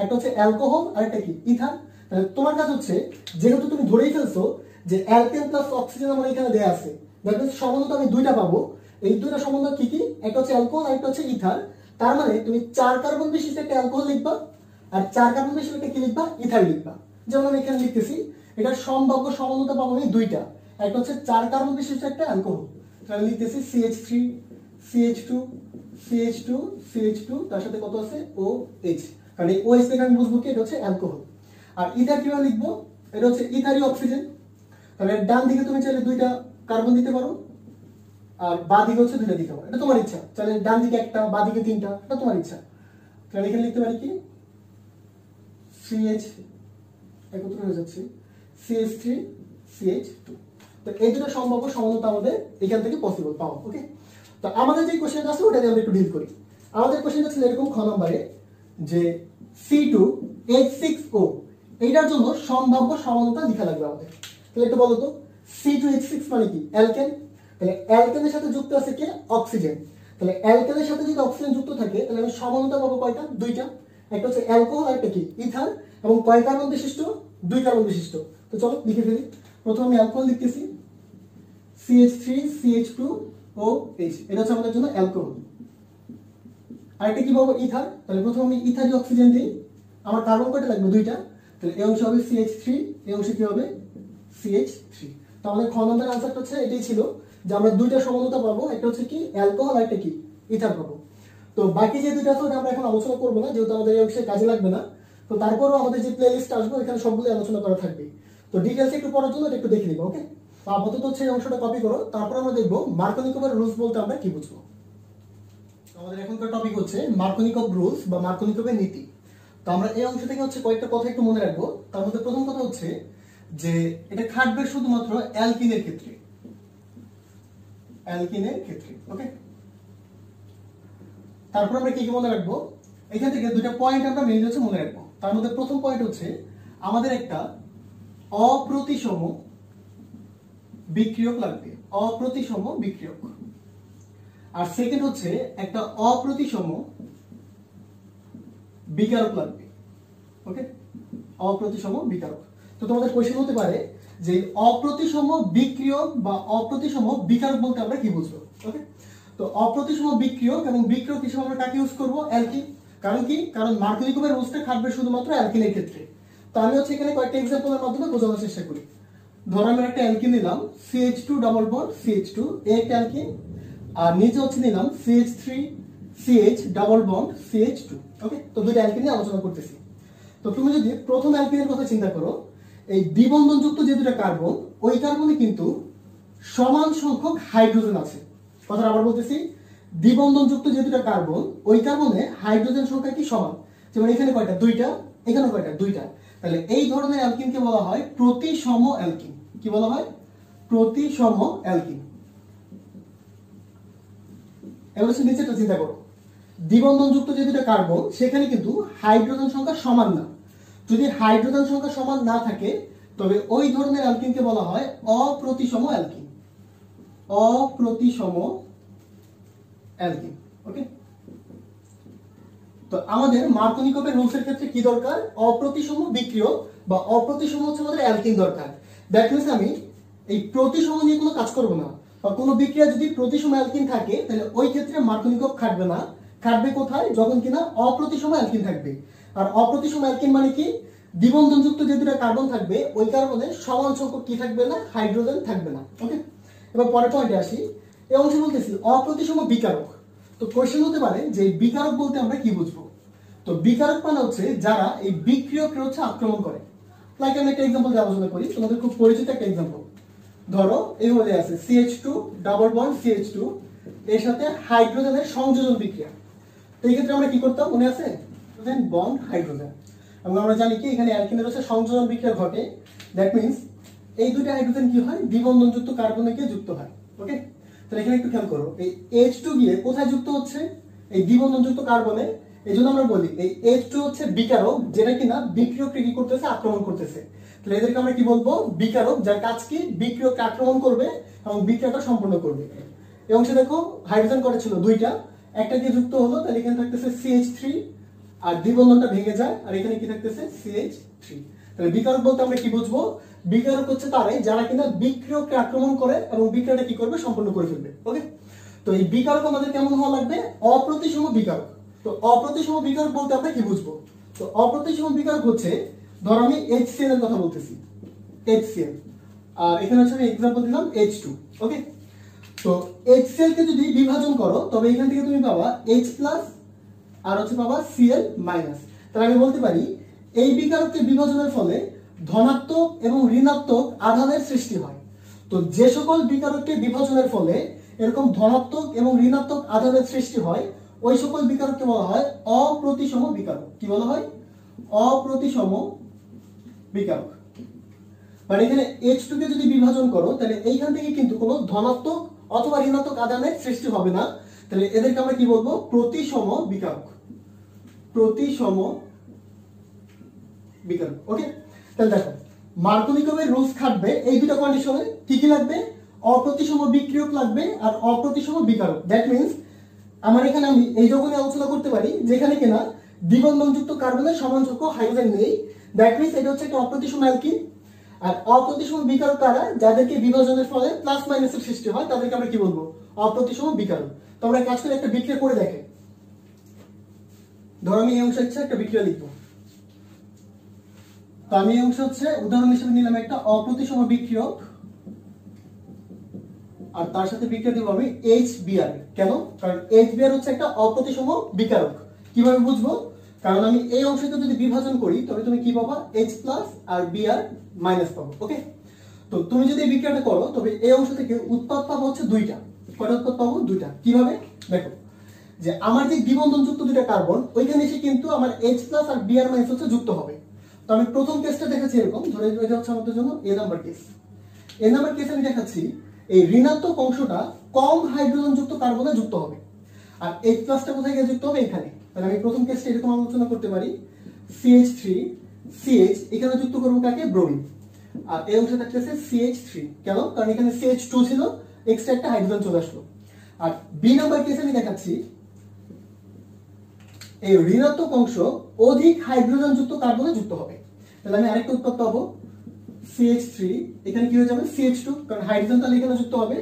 একটা হচ্ছে অ্যালকোহল আর একটা কি ইথার। তাহলে তোমার কাজ হচ্ছে যেহেতু তুমি ধরেই ফেলছো যে অ্যালকেন প্লাস অক্সিজেন আমার এখানে দেয়া আছে, দ্যাট মিন্স সমানতা আমি দুইটা পাবো। এই দুইটা সমানতা কি কি, একটা হচ্ছে অ্যালকোহল আর একটা হচ্ছে ইথার। তার মানে তুমি 4 কার্বন বিশিষ্ট একটা অ্যালকোহল লিখবা আর 4 কার্বন বিশিষ্ট একটা কি লিখবা, ইথার লিখবা। যেমন আমি এখানে লিখতেছি এটার সম্ভাব্য সমানতা পাবো আমি দুইটা, একটা হচ্ছে 4 কার্বন বিশিষ্ট একটা অ্যালকোহল, তাহলে লিখতেছি CH3 CH2 CH2 CH2, তার সাথে কত আছে OH, কারণ এই OH থেকে আমি বুঝবো কি এটা হচ্ছে অ্যালকোহল। আর ইথার কিভাবে লিখবো, এটা হচ্ছে ইথারি অক্সিজেন। তাহলে ডান দিকে তুমি চাইলে দুইটা কার্বন দিতে পারো আর বাঁ দিকে হচ্ছে দুইটা দিতে পারো, এটা তোমার ইচ্ছা। তাহলে ডান দিকে একটা, বাঁ দিকে তিনটা, এটা তোমার ইচ্ছা। তাহলে এখানে লিখতে পারি কি CH একত্র হয়ে যাচ্ছে CH3 CH2। তো এই দুটো সম্ভাব্য সমানতা আমাদের এখান থেকে পসিবল পাওয়া। ওকে, তো আমাদের যে কোশ্চেনটা আছে ওটা দিয়ে আমরা একটু ডিল করি। আমাদের কোশ্চেনটা ছিল এরকম খ নম্বরে যে C2H6O এইটার জন্য সম্ভাব্য সমানতা লেখা লাগবে আমাদের। তাহলে একটু বলো তো C2H6 মানে কি, অ্যালকেন। তাহলে অ্যালকেনের সাথে যুক্ত আছে কি অক্সিজেন। তাহলে অ্যালকেনের সাথে যদি অক্সিজেন যুক্ত থাকে তাহলে আমি সমানতা পাবো কয়টা, দুইটা, একটা হচ্ছে অ্যালকোহল আর একটা কি ইথার, এবং কয় কার্বন বিশিষ্ট, 2 কার্বন বিশিষ্ট। তো চলো লিখে ফেলি। প্রথমে আমি অ্যালকোহল লিখতেছি CH3 CH2OH, এটা হচ্ছে আমাদের জন্য অ্যালকোহল। আরেকটা কি পাবো, ইথার। তাহলে প্রথমে আমি ইথারি অক্সিজেন দিই, আমার কার্বন কয়টা লাগবে, দুইটা। তাহলে এই অংশ হবে CH3, এই অংশ কি হবে CH3। তো আমাদের খ নম্বরের আনসারটা হচ্ছে এটাই ছিল যে আমরা দুইটা সমানতা পাবো, একটা হচ্ছে কি অ্যালকোহল আর একটা কি ইথার পাবো। তো বাকি যে দুইটা আছে ওটা আমরা এখন আলোচনা করবো না, যেহেতু আমাদের এই অংশে কাজে লাগবে না। তো তারপরেও আমাদের যে প্লে লিস্ট আসবে এখানে সবগুলো আলোচনা করা থাকবে। তো ডিটেলস একটু পড়ার জন্য একটু দেখে নিবো। ওকে, তো আপাতত হচ্ছে এই অংশটা কপি করো, তারপর আমরা দেখবো মার্কোনিকভের রুলস বলতে আমরা কি বুঝবো। আমাদের এখনকার টপিক হচ্ছে মার্কোনিকভ রুলস বা মার্কোনিকভের নীতি। তো আমরা এই অংশ থেকে হচ্ছে কয়েকটা কথা একটু মনে রাখবো। তার মধ্যে প্রথম কথা হচ্ছে যে এটা খাটবে শুধুমাত্র অ্যালকিনের ক্ষেত্রে, অ্যালকিনের ক্ষেত্রে। ওকে, তারপর আমরা কি কি মনে রাখবো, এখান থেকে দুটো পয়েন্ট আমরা মেইনলি হচ্ছে মনে রাখবো। তার মধ্যে প্রথম পয়েন্ট হচ্ছে আমাদের একটা অপ্রতিসম বিক্রিয়ক লাগবে, অপ্রতিসম বিক্রিয়ক। আর সেকেন্ড হচ্ছে একটা অপ্রতিসম বিকারক লাগবে। ওকে, অপ্রতিসম বিকারক। তো তোমাদের কোশ্চেন হতে পারে যে অপ্রতিসম বিক্রিয়ক বা অপ্রতিসম বিকারক বলতে আমরা কি বুঝবো। ওকে, তো অপ্রতিসম বিক্রিয়ক এবং বিক্রিয়ক হিসেবে আমরা কাকে ইউজ করব, অ্যালকিন। কারণ কি, কারণ মার্কোনিকোভের রুলসটা খাটবে শুধুমাত্র অ্যালকিনের ক্ষেত্রে। তো আমি হচ্ছে এখানে কয়েকটা এক্সাম্পলের মাধ্যমে বোঝানোর চেষ্টা করি। ধরো আমি একটা অ্যালকিন নিলাম CH2 ডাবল বন্ড CH2, একটা অ্যালকিন, আর নিচে হচ্ছে নিলাম CH3 CH double bond CH2। ওকে, তো দুইটা অ্যালকিন নিয়ে আলোচনা করতেছি। তো তুমি যদি প্রথম অ্যালকিনের কথা চিন্তা করো, এই দ্বিবন্ধনযুক্ত যে দুটো কার্বন, ওই কার্বনে কিন্তু সমান সংখ্যক হাইড্রোজেন আছে। কথাটা আবার বলতেছি, দ্বিবন্ধনযুক্ত যে দুটো কার্বন, ওই কার্বনে হাইড্রোজেন সংখ্যা কি সমান। যেমন এখানে কয়টা, দুইটা, এখানে কয়টা, দুইটা। তাহলে এই ধরনের অ্যালকিনকে বলা হয় প্রতিসম অ্যালকিন। কি বলা হয়, প্রতিসম অ্যালকিন। এবার হচ্ছে নিচেটা চিন্তা করো, দ্বিবন্ধনযুক্ত যে দুটো কার্বন, সেখানে কিন্তু হাইড্রোজেন সংখ্যা সমান না। যদি হাইড্রোজেন সংখ্যা সমান না থাকে, তবে ওই ধরনের অ্যালকিনকে বলা হয় অপ্রতিসম অ্যালকিন, অপ্রতিসম অ্যালকিন। ওকে, তো আমাদের মার্কোনিকোভের রুলসের ক্ষেত্রে কি দরকার, অপ্রতিসম বিক্রিয়ক বা অপ্রতিসম হচ্ছে আমাদের অ্যালকিন দরকার। দ্যাট মিন্স আমি এই প্রতিসম নিয়ে কোনো কাজ করব না, বা কোনো বিক্রিয়া যদি প্রতিসম অ্যালকিন থাকে, তাহলে ওই ক্ষেত্রে মার্কোনিকোভ খাটবে না। খাটবে কোথায়, যখন কিনা অপ্রতিসম অ্যালকিন থাকবে। আর অপ্রতিসম অ্যালকিন মানে কি, দ্বিবন্ধনযুক্ত যে দুটো কার্বন থাকবে, ওই কার্বনে সমান সংখ্যক কি থাকবে না, হাইড্রোজেন থাকবে না। ওকে, এবার পরের পয়েন্টে আসি। এই অংশে বলতেছি অপ্রতিসম বিকারক। তো কোশ্চেন হতে পারে যে বিকারক বলতে আমরা কি বুঝবো। তো বিকারক মানে হচ্ছে যারা এই বিক্রিয়কের হচ্ছে আক্রমণ করে। লাইক আমি একটা এক্সাম্পল দিয়ে আলোচনা করি, তোমাদের খুব পরিচিত একটা এক্সাম্পল। ধরো এই মধ্যে আছে CH2 ডাবল বন্ড CH2, এর সাথে হাইড্রোজেনের সংযোজন বিক্রিয়া। তো এই ক্ষেত্রে আমরা কি করতাম মনে আছে, বন্ড হাইড্রোজেন। এবং আমরা জানি কি এখানে অ্যালকিনের হচ্ছে সংযোজন বিক্রিয়া ঘটে। দ্যাট মিন্স এই দুটো হাইড্রোজেন কি হয়, দ্বিবন্ধনযুক্ত কার্বনে গিয়ে যুক্ত হয়। ওকে, তাহলে এখানে একটু খেয়াল করো, এই H2 গিয়ে কোথায় যুক্ত হচ্ছে, এই দ্বিবন্ধনযুক্ত কার্বনে। এই জন্য আমরা বলি এই H2 হচ্ছে বিকারক, যেটা কিনা বিক্রিয়ককে কি করতেছে, আক্রমণ করতেছে। তাহলে এদেরকে আমরা কি বলবো, বিকারক, যার কাজ কি বিক্রিয়ককে আক্রমণ করবে এবং বিক্রিয়াটা সম্পন্ন করবে। এই অংশে দেখো হাইড্রোজেন কটা ছিল, দুইটা, একটা দিয়ে যুক্ত হলো, তাহলে এখানে থাকতেছে CH3, আর দ্বিবন্ধনটা ভেঙে যায়, আর এখানে কি থাকতেছে CH3। তাহলে বিকারক বলতে আমরা কি বুঝবো, বিকারক হচ্ছে তারাই যারা কিনা বিক্রিয়ককে আক্রমণ করে এবং বিক্রিয়াটা কি করবে, সম্পন্ন করে ফেলবে। ওকে, তো এই বিকারক আমাদের কেমন হওয়া লাগবে, অপ্রতিসম বিকারক। তো অপ্রতিসম বিকারক বলতে আমরা কি বুঝবো, তো অপ্রতিসম বিকারক হচ্ছে, ধরো আমি HCl এর কথা বলতেছি, HCl, আর এখানে হচ্ছে আমি एग्जांपल দিলাম H2। ওকে, তো HCl কে যদি বিভাজন করো, তবে এখান থেকে তুমি পাবা H+ আর হচ্ছে পাবা Cl-। তাহলে আমি বলতে পারি এই বিকারককে বিভাজনের ফলে ধনাত্মক এবং ঋণাত্মক আধানের সৃষ্টি হয়। তো যে সকল বিকারককে বিভাজনের ফলে এরকম ধনাত্মক এবং ঋণাত্মক আধানের সৃষ্টি হয়, ওই সকল বিকারককে বলা হয় অপ্রতিসম বিকারক। কি বলা হয়, অপ্রতিসম বিকারক। মানে এখানে H2 কে যদি বিভাজন করো, তাহলে এইখান থেকে কিন্তু কোনো ধনাত্মক অথবা ঋণাত্মক আধানের সৃষ্টি হবে না। তাহলে এদেরকে আমরা কি বলবো, প্রতিসম বিকারক, প্রতিসম বিকারক। ওকে, তাহলে দেখো মার্কোনিকোভের রুলস খাটবে এই দুটো কন্ডিশনে। কি কি লাগবে, অপ্রতিসম বিক্রিয়ক লাগবে আর অপ্রতিসম বিকারক। দ্যাট মিন্স আমার এখানে আমি এই যৌগনে আলোচনা করতে পারি যেখানে কিনা দ্বিবন্ধনযুক্ত কার্বনের সমান সংখ্যক হাইড্রোজেন নেই। দ্যাট মিন্স এটা হচ্ছে একটা অপ্রতিসম অ্যালকিন। আর অপ্রতিসম বিকারক কারা, যাদেরকে বিভাজনের ফলে প্লাস মাইনাসের সৃষ্টি হয়, তাদেরকে আমরা কি বলবো, অপ্রতিসম বিকারক। তো আমরা কাজ করে একটা বিক্রিয়া করে দেখে, ধরো আমি এই অংশে হচ্ছে একটা বিক্রিয়া লিখবো। তো আমি এই অংশ হচ্ছে উদাহরণ হিসেবে নিলাম একটা অপ্রতিসম বিক্রিয়ক, আর তার সাথে বিক্রিয়া দিব আমি HBr। কেন, কারণ HBr হচ্ছে একটা অপ্রতিসম বিকারক। কিভাবে বুঝবো, কারণ আমি এই অংশকে যদি বিভাজন করি, তবে তুমি কি পাবা, H+ আর Br- পাবো। ওকে, তো তুমি যদি এই বিক্রিয়াটা করো, তবে এই অংশ থেকে উৎপাদ পাবো হচ্ছে দুইটা। কয়টা উৎপাদ পাবো, দুইটা। কিভাবে, দেখো যে আমার যে দ্বিবন্ধনযুক্ত দুইটা কার্বন, ওইখানে এসে কিন্তু আমার H+ আর Br- হচ্ছে যুক্ত হবে। তো আমি প্রথম কেসটা দেখাচ্ছি এরকম, ধরে এটা হচ্ছে আমাদের জন্য A number case. A number কেসে আমি দেখাচ্ছি এই ঋণাত্মক অংশটা কম হাইড্রোজেন যুক্ত কার্বনে যুক্ত হবে। আর H প্লাসটা কোথায় গিয়ে যুক্ত হবে এখানে। তাহলে আমি প্রথম কেসটা এরকম আলোচনা করতে পারি, CH3 CH এখানে যুক্ত করব কাকে, ব্রোমিন। আর এই অংশে থাকতেছে CH3, কেন, কারণ এখানে CH2 ছিল, এক্সট্রা একটা হাইড্রোজেন চলে আসলো। আর বি নাম্বার কেসে আমি দেখাচ্ছি এই ঋণাত্মক অংশ অধিক হাইড্রোজেন যুক্ত কার্বনে যুক্ত হবে। তাহলে আমি আরেকটা উৎপাদ পাবো, CH3 এখানে কি হয়ে যাবে CH2, কারণ হাইড্রোজেন তাহলে এখানে যুক্ত হবে।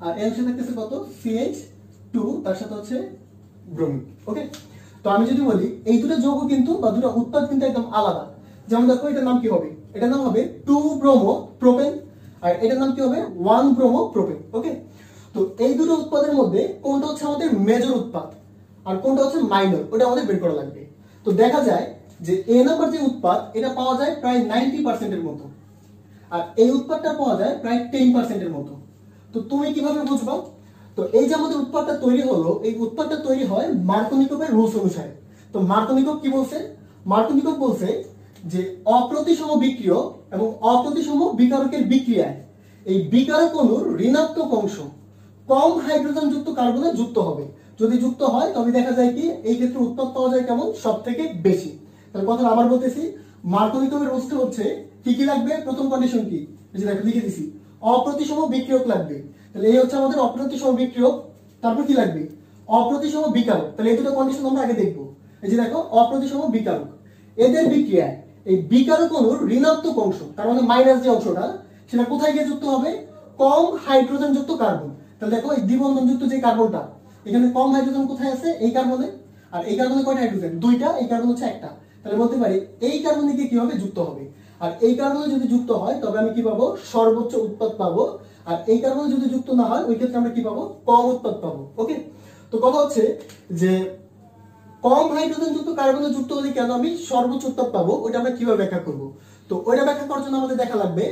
আর এই অংশে থাকতেছে কত, CH2 তার সাথে হচ্ছে ব্রোমিন। ওকে, তো আমি যদি বলি এই দুটো যৌগ কিন্তু বা দুটো উৎপাদ কিন্তু একদম আলাদা। যেমন দেখো এটার নাম কি হবে, এটার নাম হবে 2 ব্রোমো প্রোপেন, আর এটার নাম কি হবে 1 ব্রোমো প্রোপেন। ওকে, তো এই দুটো উৎপাদের মধ্যে কোনটা হচ্ছে আমাদের মেজর উৎপাদ আর কোনটা হচ্ছে মাইনর, ওটা আমাদের বের করা লাগবে। তো দেখা যায় যে এ নাম্বার যে উৎপাদ এটা পাওয়া যায় প্রায় 90% এর মতো, আর এই উৎপাদটা পাওয়া যায় প্রায় 10% এর মতো। তো তুমি কিভাবে বুঝবা? তো এই যে আমাদের উৎপাদটা তৈরি হলো, এই উৎপাদটা তৈরি হয় মার্কোনিকভের রুলস অনুসারে। তো মার্কোনিকভ কি বলছে? মার্কোনিকভ বলছে যে অপ্রতিসম বিক্রিয় এবং অপ্রতিসম বিকারকের বিক্রিয়ায় এই বিকারক অণুর ঋণাত্মক অংশ কম হাইড্রোজেন যুক্ত কার্বনে যুক্ত হবে। যদি যুক্ত হয় তবে দেখা যায় কি এই ক্ষেত্রে উৎপাদ পাওয়া যায় কেমন, সবথেকে বেশি। তাহলে কথা আবার বলতেছি, মার্কোনিকভের রুলসটা হচ্ছে কি কি লাগবে, প্রথম কন্ডিশন কি, এই যে দেখো লিখে দিছি, অপ্রতিসম বিক্রিয়ক লাগবে। তাহলে এই হচ্ছে আমাদের অপ্রতিসম বিক্রিয়ক। তারপর কি লাগবে, অপ্রতিসম বিকারক। তাহলে এই দুটো কন্ডিশন আমরা আগে দেখবো। এই যে দেখো অপ্রতিসম বিকারক, এদের বিক্রিয়ায় এই বিকারক অণুর ঋণাত্মক অংশ, তার মানে মাইনাস যে অংশটা, সেটা কোথায় গিয়ে যুক্ত হবে, কম হাইড্রোজেন যুক্ত কার্বন। তাহলে দেখো এই দ্বিবন্ধন যুক্ত যে কার্বনটা, এখানে কম হাইড্রোজেন কোথায় আছে, এই কার্বনে। আর এই কার্বনে কয়টা হাইড্রোজেন, দুইটা, এই কার্বন হচ্ছে একটা। তাহলে বলতে পারি এই কার্বনে গিয়ে কি হবে, যুক্ত হবে। আর এই কার্বনে যদি যুক্ত হয় তবে আমি কি পাবো, সর্বোচ্চ উৎপাদ পাবো। আর এই কার্বনে যদি যুক্ত না হয় ওই ক্ষেত্রে আমরা কি পাবো, কম উৎপাদ পাবো। ওকে, তো কথা হচ্ছে যে কম হাইড্রোজেন যুক্ত কার্বনে যুক্ত হলে কেন আমি সর্বোচ্চ উৎপাদ পাবো, ওটা আমরা কিভাবে ব্যাখ্যা করব। তো ওইটা ব্যাখ্যা করার জন্য আমাদের দেখা লাগবে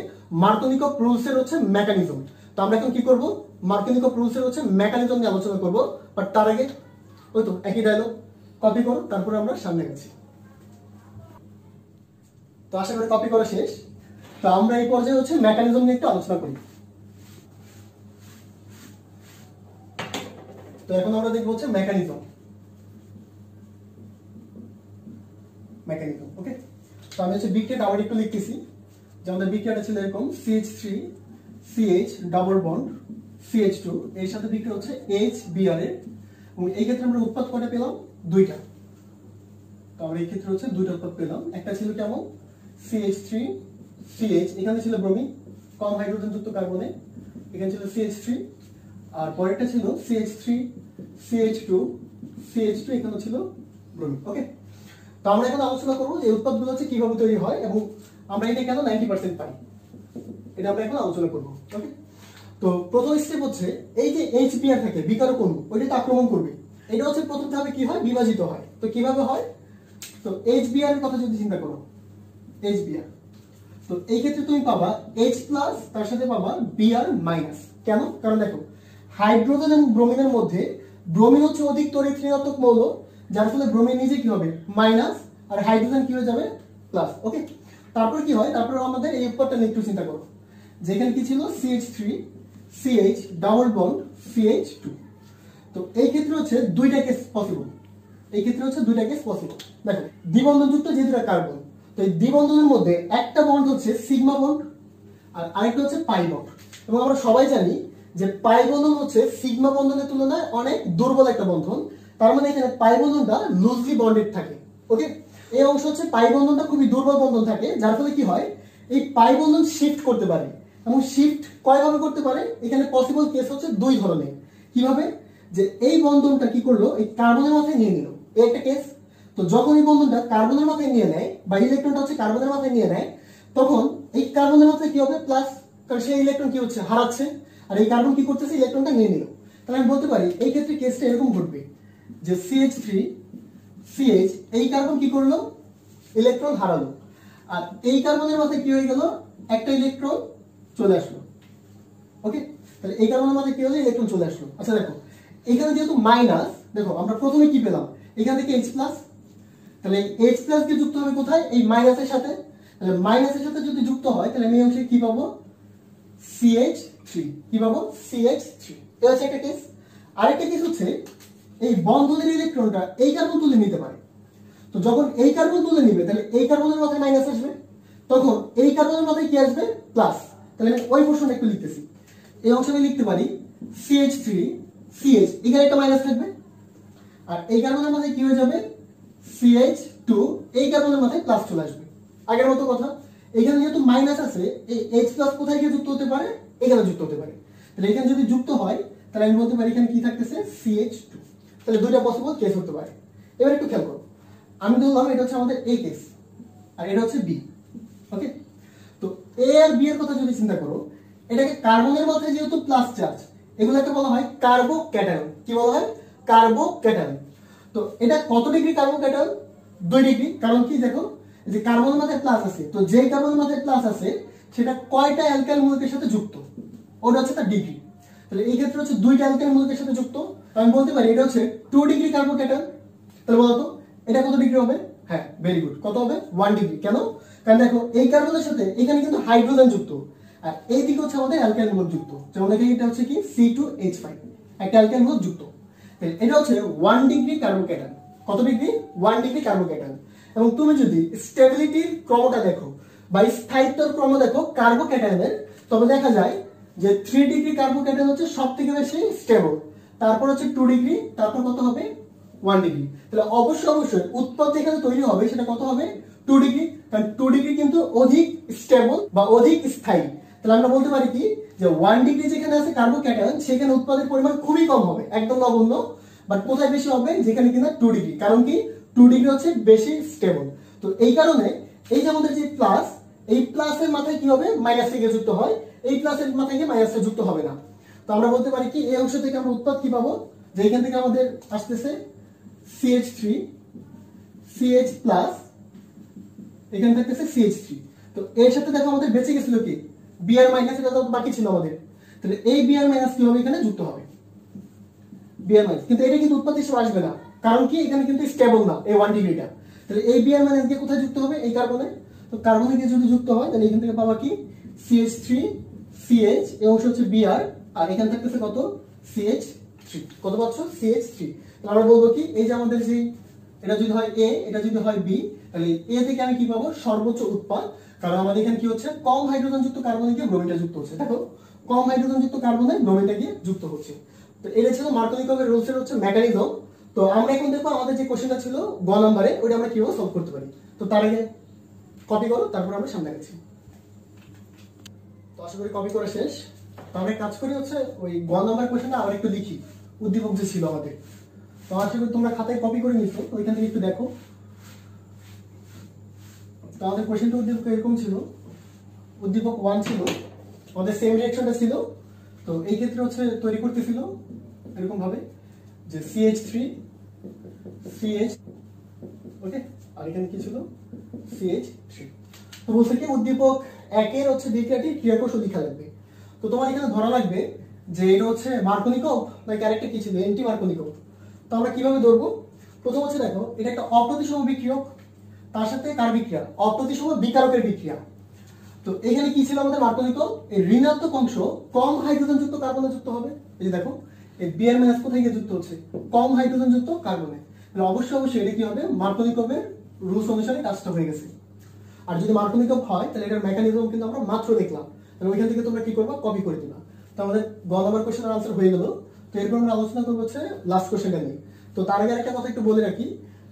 মার্কোনিকভ রুলস এর হচ্ছে মেকানিজম। তো আমরা এখন কি করব, মার্কোনিকভ রুলস এর হচ্ছে মেকানিজম নিয়ে আলোচনা করব। বাট তার আগে ওই তো একই ডায়লগ কপি করো, তারপরে আমরা সামনে গেছি। তো আশা করি কপি করা শেষ। তো আমরা এই পর্যায়ে হচ্ছে মেকানিজম নিয়ে একটু আলোচনা করি। তো এখন আমরা দেখব হচ্ছে মেকানিজম। ওকে, তো আমি হচ্ছে বিক্রিয়াটা আবার একটু লিখতেছি। যে আমাদের বিক্রিয়াটা ছিল এরকম, CH3 CH double bond CH2, এর সাথে বিক্রিয়া হচ্ছে HBr এর, এবং এই ক্ষেত্রে আমরা উৎপাদ কয়টা পেলাম, দুইটা। তো আমরা এই ক্ষেত্রে হচ্ছে দুইটা উৎপাদ পেলাম। একটা ছিল কেমন, CH3 CH, এখানে ছিল ব্রোমিন, কম হাইড্রোজেন যুক্ত কার্বনে, এখানে ছিল CH3। আর পরেরটা ছিল CH3 CH2 CH2, এখানে ছিল ব্রোমিন। ওকে, তো আমরা এখন আলোচনা করব যে উৎপাদগুলো হচ্ছে কিভাবে তৈরি হয় এবং আমরা এটা কেন 90% পাই, এটা আমরা এখন আলোচনা করব। ওকে, তো প্রথম স্টেপ হচ্ছে এই যে HBr থাকে বিকারক অণু, ওইটাকে আক্রমণ করবে। এটা হচ্ছে প্রথম ধাপে কি হয়, বিভাজিত হয়। তো কিভাবে হয়, তো HBr এর কথা যদি চিন্তা করো, HBr, তো এই ক্ষেত্রে তুমি পাবা H প্লাস, তার সাথে পাবা Br মাইনাস। কেন, কারণ দেখো হাইড্রোজেন এবং ব্রোমিনের মধ্যে ব্রোমিন হচ্ছে অধিক তড়িৎ ঋণাত্মক মৌল, যার ফলে ব্রোমিন নিজে কি হবে, মাইনাস, আর হাইড্রোজেন কি হয়ে যাবে, প্লাস। ওকে, তারপর কি হয়, তারপর আমাদের এই উৎপাদটা নিয়ে একটু চিন্তা করো। যেখানে কি ছিল CH3 CH double bond CH2। তো এই ক্ষেত্রে হচ্ছে দুইটা কেস পসিবল, এই ক্ষেত্রে হচ্ছে দুইটা কেস পসিবল। দেখো দ্বিবন্ধনযুক্ত যে দুটো কার্বন, তো এই দ্বিবন্ধনের মধ্যে একটা বন্ড হচ্ছে সিগমা বন্ড আর আরেকটা হচ্ছে পাই বন্ড। এবং আমরা সবাই জানি যে পাই বন্ধন হচ্ছে সিগমা বন্ধনের তুলনায় অনেক দুর্বল একটা বন্ধন। তার মানে এখানে পাই বন্ধনটা লুজলি বন্ডেড থাকে। ওকে, এই অংশ হচ্ছে পাই বন্ধনটা খুবই দুর্বল বন্ধন থাকে, যার ফলে কি হয়, এই পাই বন্ধন শিফট করতে পারে। এবং শিফট কয়ভাবে করতে পারে, এখানে পসিবল কেস হচ্ছে দুই ধরনের। কিভাবে, যে এই বন্ধনটা কি করলো, এই কার্বনের মাথায় নিয়ে নিল, এই একটা কেস। তো যখন এই বন্ধনটা কার্বনের মাথায় নিয়ে নেয় বা ইলেকট্রনটা হচ্ছে কার্বনের মাথায় নিয়ে নেয়, তখন এই কার্বনের মাথায় কি হবে, প্লাস, কারণ সেই ইলেকট্রন কি হচ্ছে, হারাচ্ছে, আর এই কার্বন কি করতেছে, ইলেকট্রনটা নিয়ে নিল। তাহলে আমি বলতে পারি এই ক্ষেত্রে কেসটা এরকম ঘটবে যে CH3 CH, এই কার্বন কি করলো, ইলেকট্রন হারালো, আর এই কার্বনের মাথায় কি হয়ে গেল, একটা ইলেকট্রন চলে আসলো। ওকে, তাহলে এই কার্বনের মাথায় কি হলো, ইলেকট্রন চলে আসলো। আচ্ছা দেখো এখানে যেহেতু মাইনাস, দেখো আমরা প্রথমে কি পেলাম, এখান থেকে H প্লাস, তাহলে H প্লাস কে যুক্ত হবে কোথায়, এই মাইনাসের সাথে। তাহলে মাইনাসের সাথে যদি যুক্ত হয় তাহলে আমি এই অংশে কি পাবো, CH3, কি পাবো, CH3। এটা হচ্ছে একটা কেস। আরেকটা কেস হচ্ছে এই বন্ধনের ইলেকট্রনটা এই কার্বন তুলে নিতে পারে। তো যখন এই কার্বন তুলে নিবে তাহলে এই কার্বনের মাথায় মাইনাস আসবে, তখন এই কার্বনের মাথায় কি আসবে প্লাস। তাহলে আমি ওই পোর্শনটা একটু লিখতেছি, এই অংশটা লিখতে পারি CH3 CH, এখানে একটা মাইনাস থাকবে, আর এই কার্বনের মাথায় কি হয়ে যাবে CH2, এই কার্বনের মাথায় প্লাস চলে আসবে। আগের মতো কথা, এখানে যেহেতু মাইনাস আছে এই H+ কোথায় গিয়ে যুক্ত হতে পারে, এখানে যুক্ত হতে পারে। তাহলে এখানে যদি যুক্ত হয় তাহলে আমি বলতে পারি এখানে কি থাকতেছে CH2। তাহলে দুইটা পসিবল কেস হতে পারে। এবার একটু খেয়াল করো, আমি ধরলাম এটা হচ্ছে আমাদের A কেস আর এটা হচ্ছে B। ওকে, তো A আর B এর কথা যদি চিন্তা করো, এটাকে কার্বনের মাথায় যেহেতু প্লাস চার্জ, এগুলোকে বলা হয় কার্বো ক্যাটায়ন। কি বলা হয়? কার্বো ক্যাটায়ন। তো এটা কত ডিগ্রি কার্বো ক্যাটায়ন? 2 ডিগ্রি। কারণ কি দেখো, যে কার্বনের মাথায় প্লাস আছে, তো যে কার্বনের মাথায় প্লাস আছে সেটা কয়টা অ্যালকাইল মূলকের সাথে যুক্ত, ওটা হচ্ছে তার ডিগ্রি। তাহলে এই ক্ষেত্রে হচ্ছে দুইটা অ্যালকাইল মূলকের সাথে যুক্ত, আমি বলতে পারি এটা হচ্ছে 2 ডিগ্রি কার্বো ক্যাটায়ন। তাহলে বলো তো এটা কত ডিগ্রি হবে? হ্যাঁ, ভেরি গুড, কত হবে? 1 ডিগ্রি। কেন? কারণ দেখো এই কার্বনের সাথে এখানে কিন্তু হাইড্রোজেন যুক্ত, আর এই দিকে হচ্ছে আমাদের অ্যালকাইল মূলক যুক্ত, যেমন এখানে এটা হচ্ছে কি C2H5, একটা অ্যালকাইল মূলক যুক্ত। এটা হচ্ছে 1 ডিগ্রি কার্বো ক্যাটায়ন। কত ডিগ্রি? 1 degree কার্বো cation. এবং তুমি যদি স্টেবিলিটির ক্রমটা দেখো বা স্থায়িত্বের ক্রম দেখো কার্বো ক্যাটায়নের, তবে দেখা যায় যে 3 ডিগ্রি কার্বো ক্যাটায়ন হচ্ছে সবথেকে বেশি স্টেবল, তারপর হচ্ছে 2 ডিগ্রি, তারপর কত হবে? 1 ডিগ্রি। তাহলে অবশ্যই উৎপাদ যেখানে তৈরি হবে সেটা কত হবে? 2 ডিগ্রি। কারণ 2 ডিগ্রি কিন্তু অধিক স্টেবল বা অধিক স্থায়ী। তাহলে আমরা বলতে পারি কি যে 1 ডিগ্রি যেখানে আছে কার্বো ক্যাটায়ন, সেখানে উৎপাদের পরিমাণ খুবই কম হবে, একদম নগণ্য। বাট কোথায় বেশি হবে? যেখানে কিনা 2 ডিগ্রি। কারণ কি 2 ডিগ্রি হচ্ছে বেশি স্টেবল। তো এই কারণে এই যে আমাদের যে প্লাস, এই প্লাসের মাথায় কি হবে? মাইনাস থেকে যুক্ত হয়, এই প্লাসের মাথায় গিয়ে মাইনাসটা যুক্ত হবে না। তো আমরা বলতে পারি কি এই অংশ থেকে আমরা উৎপাদ কি পাবো? যে এখান থেকে আমাদের আসতেছে CH3 CH+, এখানে থাকতেছে CH3। তো এর সাথে দেখো আমাদের বেঁচে গেছিল কি Br মাইনাস, এটা তো বাকি ছিল আমাদের। তাহলে এই Br মাইনাস কি হবে? এখানে যুক্ত হবে Br মাইনাস, কিন্তু এটা কিন্তু উৎপাদ হিসেবে আসবে না, কারণ কি এখানে কিন্তু স্টেবল না এই 1 ডিগ্রিটা। তাহলে এই Br মাইনাস দিয়ে কোথায় যুক্ত হবে? এই কার্বনে। তো কার্বনে গিয়ে যদি যুক্ত হয় তাহলে এখান থেকে পাবা কি CH3 CH, এই অংশ হচ্ছে Br, আর এখানে থাকতেছে কত? CH3। কত পাচ্ছ? CH3। তাহলে আমরা বলবো কি এই যে আমাদের যে এটা যদি হয় A, এটা যদি হয় B, তাহলে A থেকে আমি কি পাবো? সর্বোচ্চ উৎপাদ। কারণ আমাদের এখানে কি হচ্ছে? কম হাইড্রোজেন যুক্ত কার্বনে গিয়ে ব্রোমিনটা যুক্ত হচ্ছে। দেখো কম হাইড্রোজেন যুক্ত কার্বনে ব্রোমিনটা গিয়ে যুক্ত হচ্ছে। তো এটা ছিল মার্কোনিকভের রুলসের হচ্ছে মেকানিজম। তো আমরা এখন দেখবো আমাদের যে কোশ্চেনটা ছিল গ নম্বরে, ওটা আমরা কিভাবে সলভ করতে পারি। তো তার আগে কপি করো, তারপর আমরা সামনে গেছি। তো আশা করি কপি করা শেষ। তো আমরা কাজ করি হচ্ছে ওই গ নম্বর কোশ্চেনটা আবার একটু লিখি, উদ্দীপক যে ছিল আমাদের। তো আশা করি তোমরা খাতায় কপি করে নিচ্ছো, ওইখান থেকে একটু দেখো। তো আমাদের কোশ্চেনটা উদ্দীপক এরকম ছিল, উদ্দীপক 1 ছিল, আমাদের সেম রিঅ্যাকশনটা ছিল। তো এই ক্ষেত্রে হচ্ছে তৈরি করতেছিল এরকম ভাবে যে CH3 CH, ওকে, আর এখানে কি ছিল? CH3। তো বলছে কি উদ্দীপক 1 এর হচ্ছে বিক্রিয়াটির ক্রিয়াকৌশল লেখা লাগবে। তো তোমার এখানে ধরা লাগবে যে এটা হচ্ছে মার্কোনিকভ না ক্যারেক্টার কি ছিল? অ্যান্টি মার্কোনিকভ। তো আমরা কিভাবে ধরবো? প্রথম হচ্ছে দেখো এটা একটা অপ্রতিসম বিক্রিয়ক, তার সাথে কার বিক্রিয়া? অপ্রতিসম বিকারকের বিক্রিয়া। তো এখানে কি ছিল আমাদের মার্কোনিকভ? এই ঋণাত্মক অংশ কম হাইড্রোজেন যুক্ত কার্বনে যুক্ত হবে। এই যে দেখো এই Br মাইনাস কোথায় গিয়ে যুক্ত হচ্ছে? কম হাইড্রোজেন যুক্ত কার্বনে। তাহলে অবশ্যই এটা কি হবে? মার্কোনিকভের রুলস অনুসারে কাজটা হয়ে গেছে। আর যদি মার্কোনিকভ হয় তাহলে এটার মেকানিজম কিন্তু আমরা মাত্র দেখলাম, তাহলে ওইখান থেকে তোমরা কি করবা? কপি করে দিবা। তো আমাদের গ নম্বর কোশ্চেনের আনসার হয়ে গেল। তো এরপর আমরা আলোচনা করবো হচ্ছে লাস্ট কোশ্চেনটা নিয়ে। তো তার আগে একটা কথা একটু বলে রাখি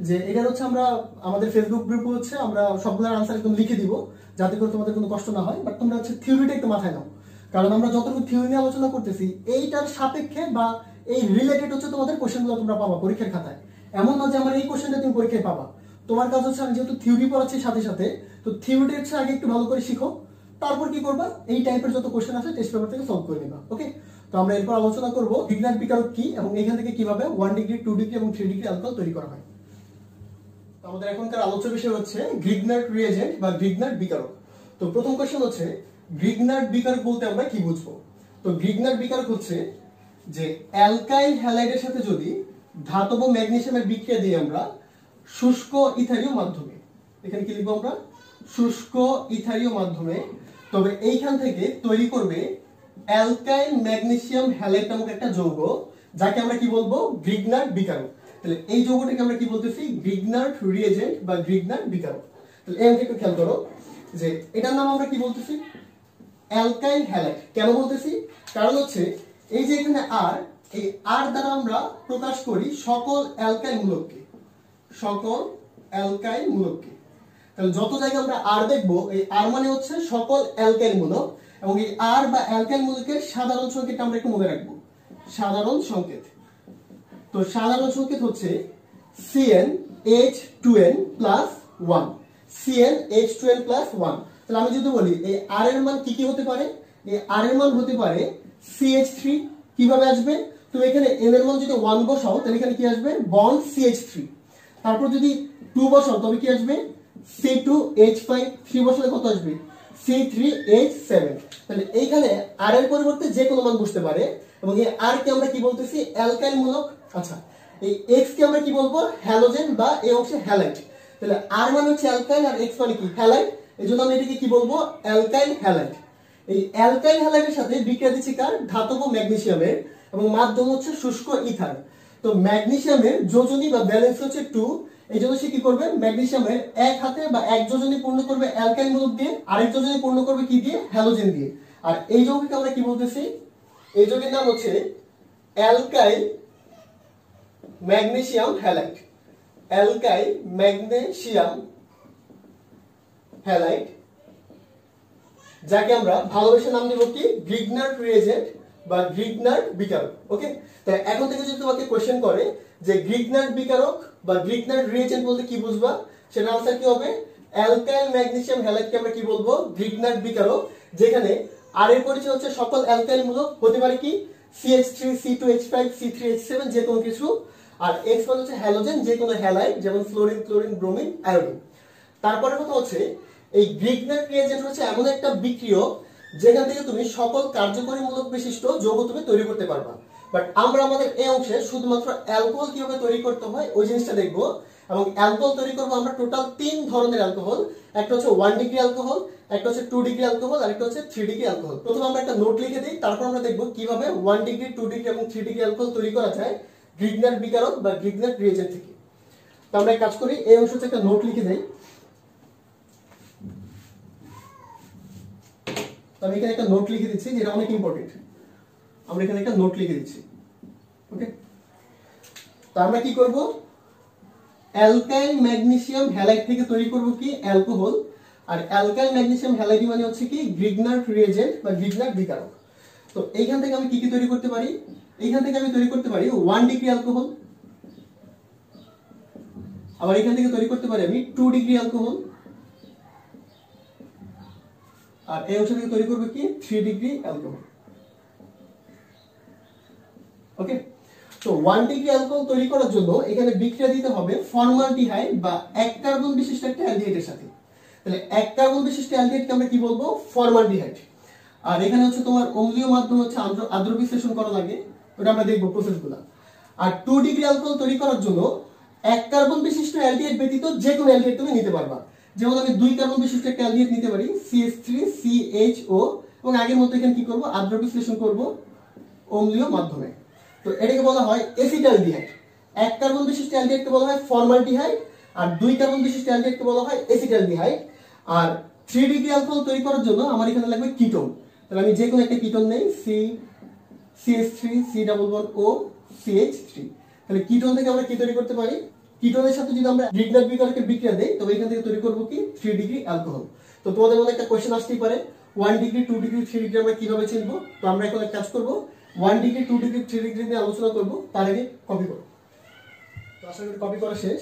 যে এটা হচ্ছে আমরা আমাদের ফেসবুক গ্রুপে হচ্ছে আমরা সবগুলোর আনসার একদম লিখে দিব, যাতে করে তোমাদের কোনো কষ্ট না হয়। বাট তোমরা হচ্ছে থিওরিটা একটু মাথায় নাও, কারণ আমরা যতটুকু থিওরি নিয়ে আলোচনা করতেছি এইটার সাপেক্ষে বা এই রিলেটেড হচ্ছে তোমাদের কোশ্চেনগুলো তোমরা পাবা পরীক্ষার খাতায়। এমন না যে আমার এই কোশ্চেনটা তুমি পরীক্ষায় পাবা। তোমার কাজ হচ্ছে আমি যেহেতু থিওরি পড়াচ্ছি সাথে সাথে, তো থিওরিটা হচ্ছে আগে একটু ভালো করে শিখো, তারপর কি করবা? এই টাইপের যত কোশ্চেন আছে টেস্ট পেপার থেকে সলভ করে নিবা। ওকে, তো আমরা এরপর আলোচনা করব গ্রিগনার বিকারক কি এবং এখান থেকে কিভাবে 1 ডিগ্রি 2 ডিগ্রি এবং 3 ডিগ্রি অ্যালকোহল তৈরি করা হয়। তো আমাদের এখনকার আলোচ্য বিষয় হচ্ছে গ্রিগনার রিএজেন্ট বা গ্রিগনার বিকারক। তো প্রথম কোশ্চেন হচ্ছে গ্রিগনার বিকারক বলতে আমরা কি বুঝবো? তো গ্রিগনার বিকারক হচ্ছে যে অ্যালকাইল হ্যালাইডের সাথে যদি ধাতব ম্যাগনেসিয়ামের বিক্রিয়া দিই আমরা শুষ্ক ইথারীয় মাধ্যমে, এখানে কি লিখবো আমরা? শুষ্ক ইথারীয় মাধ্যমে, তবে এইখান থেকে তৈরি করবে অ্যালকাইল ম্যাগনেসিয়াম হ্যালাইড নামক একটা যৌগ, যাকে আমরা কি বলবো গ্রিগনার্ড বিকারক। তাহলে এই যৌগটাকে আমরা কি বলতেছি গ্রিগনার্ড রিএজেন্ট বা গ্রিগনার্ড বিকারক। তাহলে এই অঙ্কে একটু খেয়াল করো যে এটার নাম আমরা কি বলতেছি অ্যালকাইল হ্যালাইড। কেন বলতেছি? কারণ হচ্ছে এই যে এখানে আর, এই আর দ্বারা আমরা প্রকাশ করি সকল অ্যালকাইল মূলককে, সকল অ্যালকাইল মূলককে। তাহলে যত জায়গায় আমরা আর দেখবো এই আর মানে হচ্ছে সকল অ্যালকাইল মূলক, এবং এই আর বা অ্যালকাইল মূলকের সাধারণ সংকেতটা আমরা একটু মনে রাখবো, সাধারণ সংকেত। তো সাধারণ সংকেত হচ্ছে CnH2n+1, CnH2n+1। তাহলে আমি যদি বলি এই আর এর মান কি কি হতে পারে, এই আর এর মান হতে পারে CH3। কিভাবে আসবে? তুমি এখানে n এর মান যদি 1 বসাও তাহলে এখানে কি আসবে বন্ড CH3। তারপর যদি 2 বসাও তবে কি আসবে C2H5। 3 বসালে কত আসবে C3H7। তাহলে এইখানে আর এর পরিবর্তে যে কোনো মান বসতে পারে, এবং এই আর কে আমরা কি বলতেছি অ্যালকাইল মূলক। আচ্ছা, এই এক্স কে আমরা কি বলবো হ্যালোজেন বা এই অংশে হ্যালাইড। তাহলে আর মানে হচ্ছে অ্যালকাইল আর এক্স মানে কি হ্যালাইড, এজন্য আমরা এটাকে কি বলবো অ্যালকাইল হ্যালাইড। এই অ্যালকাইল হ্যালাইডের সাথে বিক্রিয়া দিচ্ছি কার ধাতব ম্যাগনেসিয়ামের, এবং মাধ্যম হচ্ছে শুষ্ক ইথার। তো ম্যাগনেসিয়ামের যোজনী বা ব্যালেন্স হচ্ছে 2, এই জন্য সে কি করবে ম্যাগনেসিয়ামের এক হাতে বা এক যোজনী পূর্ণ করবে অ্যালকাইল মূলক দিয়ে, আরেক যোজনী পূর্ণ করবে কি দিয়ে হ্যালোজেন দিয়ে। আর এই যৌগকে আমরা কি বলতেছি, এই যৌগের নাম হচ্ছে alkyl magnesium halide, alkyl magnesium halide, যাকে আমরা ভালোবেসে নাম দেব কি গ্রিগনার্ড রিএজেন্ট বা গ্রিগনার্ড বিকারক। ওকে, তাহলে এখন থেকে যদি তোমাকে কোশ্চেন করে যে গ্রিগনার্ড বিকারক বা গ্রিগনার্ড রিএজেন্ট বলতে কি বুঝবা, সেটা আনসার কি হবে অ্যালকাইল ম্যাগনেসিয়াম হ্যালাইডকে আমরা কি বলবো গ্রিগনার্ড বিকারক, যেখানে আর এর পরিচয় হচ্ছে সকল অ্যালকাইল মূলক, হতে পারে কি CH3, C2H5, C3H7 যে কোনো কিছু, আর X মানে হচ্ছে হ্যালোজেন যে কোনো হ্যালাইড যেমন ফ্লোরিন, ক্লোরিন, ব্রোমিন, আয়োডিন। তারপরে কথা হচ্ছে এই গ্রিগনার্ড রিএজেন্ট হচ্ছে এমন একটা বিক্রিয়ক যেখান থেকে তুমি সকল কার্যকরী মূলক বিশিষ্ট যৌগ তুমি তৈরি করতে পারবা। বাট আমরা আমাদের এই অংশে শুধুমাত্র অ্যালকোহল কিভাবে তৈরি করতে হয় ওই জিনিসটা দেখবো, এবং অ্যালকোহল তৈরি করবো আমরা টোটাল 3 ধরনের অ্যালকোহল। একটা হচ্ছে 1 ডিগ্রি অ্যালকোহল, একটা হচ্ছে 2 ডিগ্রি অ্যালকোহল, আর একটা হচ্ছে 3 ডিগ্রি অ্যালকোহল। প্রথমে আমরা একটা নোট লিখে দিই, তারপর আমরা দেখবো কিভাবে 1 ডিগ্রি, 2 ডিগ্রি এবং 3 ডিগ্রি অ্যালকোহল তৈরি করা যায় গ্রিগনার্ড বিকারক বা গ্রিগনার্ড রিএজেন্ট থেকে। তো আমরা এক কাজ করি, এই অংশটা একটা নোট লিখে দেই। আমি এখানে একটা নোট লিখে দিচ্ছি যেটা অনেক ইম্পর্টেন্ট, আমরা এখানে একটা নোট লিখে দিচ্ছি। ওকে, তো আমরা কি করব অ্যালকাইল ম্যাগনেসিয়াম হ্যালাইড থেকে তৈরি করব কি অ্যালকোহল, আর অ্যালকাইল ম্যাগনেসিয়াম হ্যালাইড মানে হচ্ছে কি গ্রিগনার্ড রিএজেন্ট বা গ্রিগনার্ড বিকারক। তো এইখান থেকে আমি কি কি তৈরি করতে পারি, এইখান থেকে আমি তৈরি করতে পারি 1 ডিগ্রি অ্যালকোহল, আবার এখান থেকে তৈরি করতে পারি আমি 2 ডিগ্রি অ্যালকোহল, আর এই অংশ থেকে তৈরি করব কি 3 ডিগ্রি অ্যালকোহল। ওকে, তো 1 ডিগ্রি অ্যালকোহল তৈরি করার জন্য এখানে বিক্রিয়া দিতে হবে ফর্মালডিহাইড বা 1 কার্বন বিশিষ্ট একটা অ্যালডিহাইডের সাথে। তাহলে 1 কার্বন বিশিষ্ট অ্যালডিহাইডকে আমরা কি বলবো ফর্মালডিহাইড। আর এখানে হচ্ছে তোমার অম্লীয় মাধ্যম হচ্ছে আদ্র বিশ্লেষণ করা লাগে, ওটা আমরা দেখবো প্রসেসগুলো। আর 2 ডিগ্রি অ্যালকোহল তৈরি করার জন্য 1 কার্বন বিশিষ্ট অ্যালডিহাইড ব্যতীত যে কোনো অ্যালডিহাইড তুমি নিতে পারবা। যেমন আমি 2 কার্বন বিশিষ্ট একটা অ্যালডিহাইড নিতে পারি CH3CHO, এবং আগের মতো এখানে কি করব আদ্র বিশ্লেষণ করব অম্লীয় মাধ্যমে। তো এটাকে বলা হয় এসিটালডিহাইড। 1 কার্বন বিশিষ্ট অ্যালডিহাইডকে বলা হয় ফর্মালডিহাইড, আর 2 কার্বন বিশিষ্ট অ্যালডিহাইডকে বলা হয় এসিটালডিহাইড। আর 3 ডিগ্রি অ্যালকোহল তৈরি করার জন্য আমার এখানে লাগবে কিটোন। তাহলে আমি যে কোনো একটা কিটোন নেই, CH3, C++O, CH3। তাহলে কিটোন থেকে আমরা কি তৈরি করতে পারি, কিটোনের সাথে যদি আমরা গ্রিগনার্ড বিকারকের বিক্রিয়া দেই তবে এখান থেকে তৈরি করব কি 3 ডিগ্রি অ্যালকোহল। তো তোমাদের মনে একটা কোশ্চেন আসতেই পারে 1 ডিগ্রি, 2 ডিগ্রি, 3 ডিগ্রি আমরা কিভাবে চিনবো। তো আমরা এখন এক কাজ করব, 1 ডিগ্রি, 2 ডিগ্রি, 3 ডিগ্রি নিয়ে আলোচনা করব, তার আগে কপি করব। তো আশা করি কপি করা শেষ।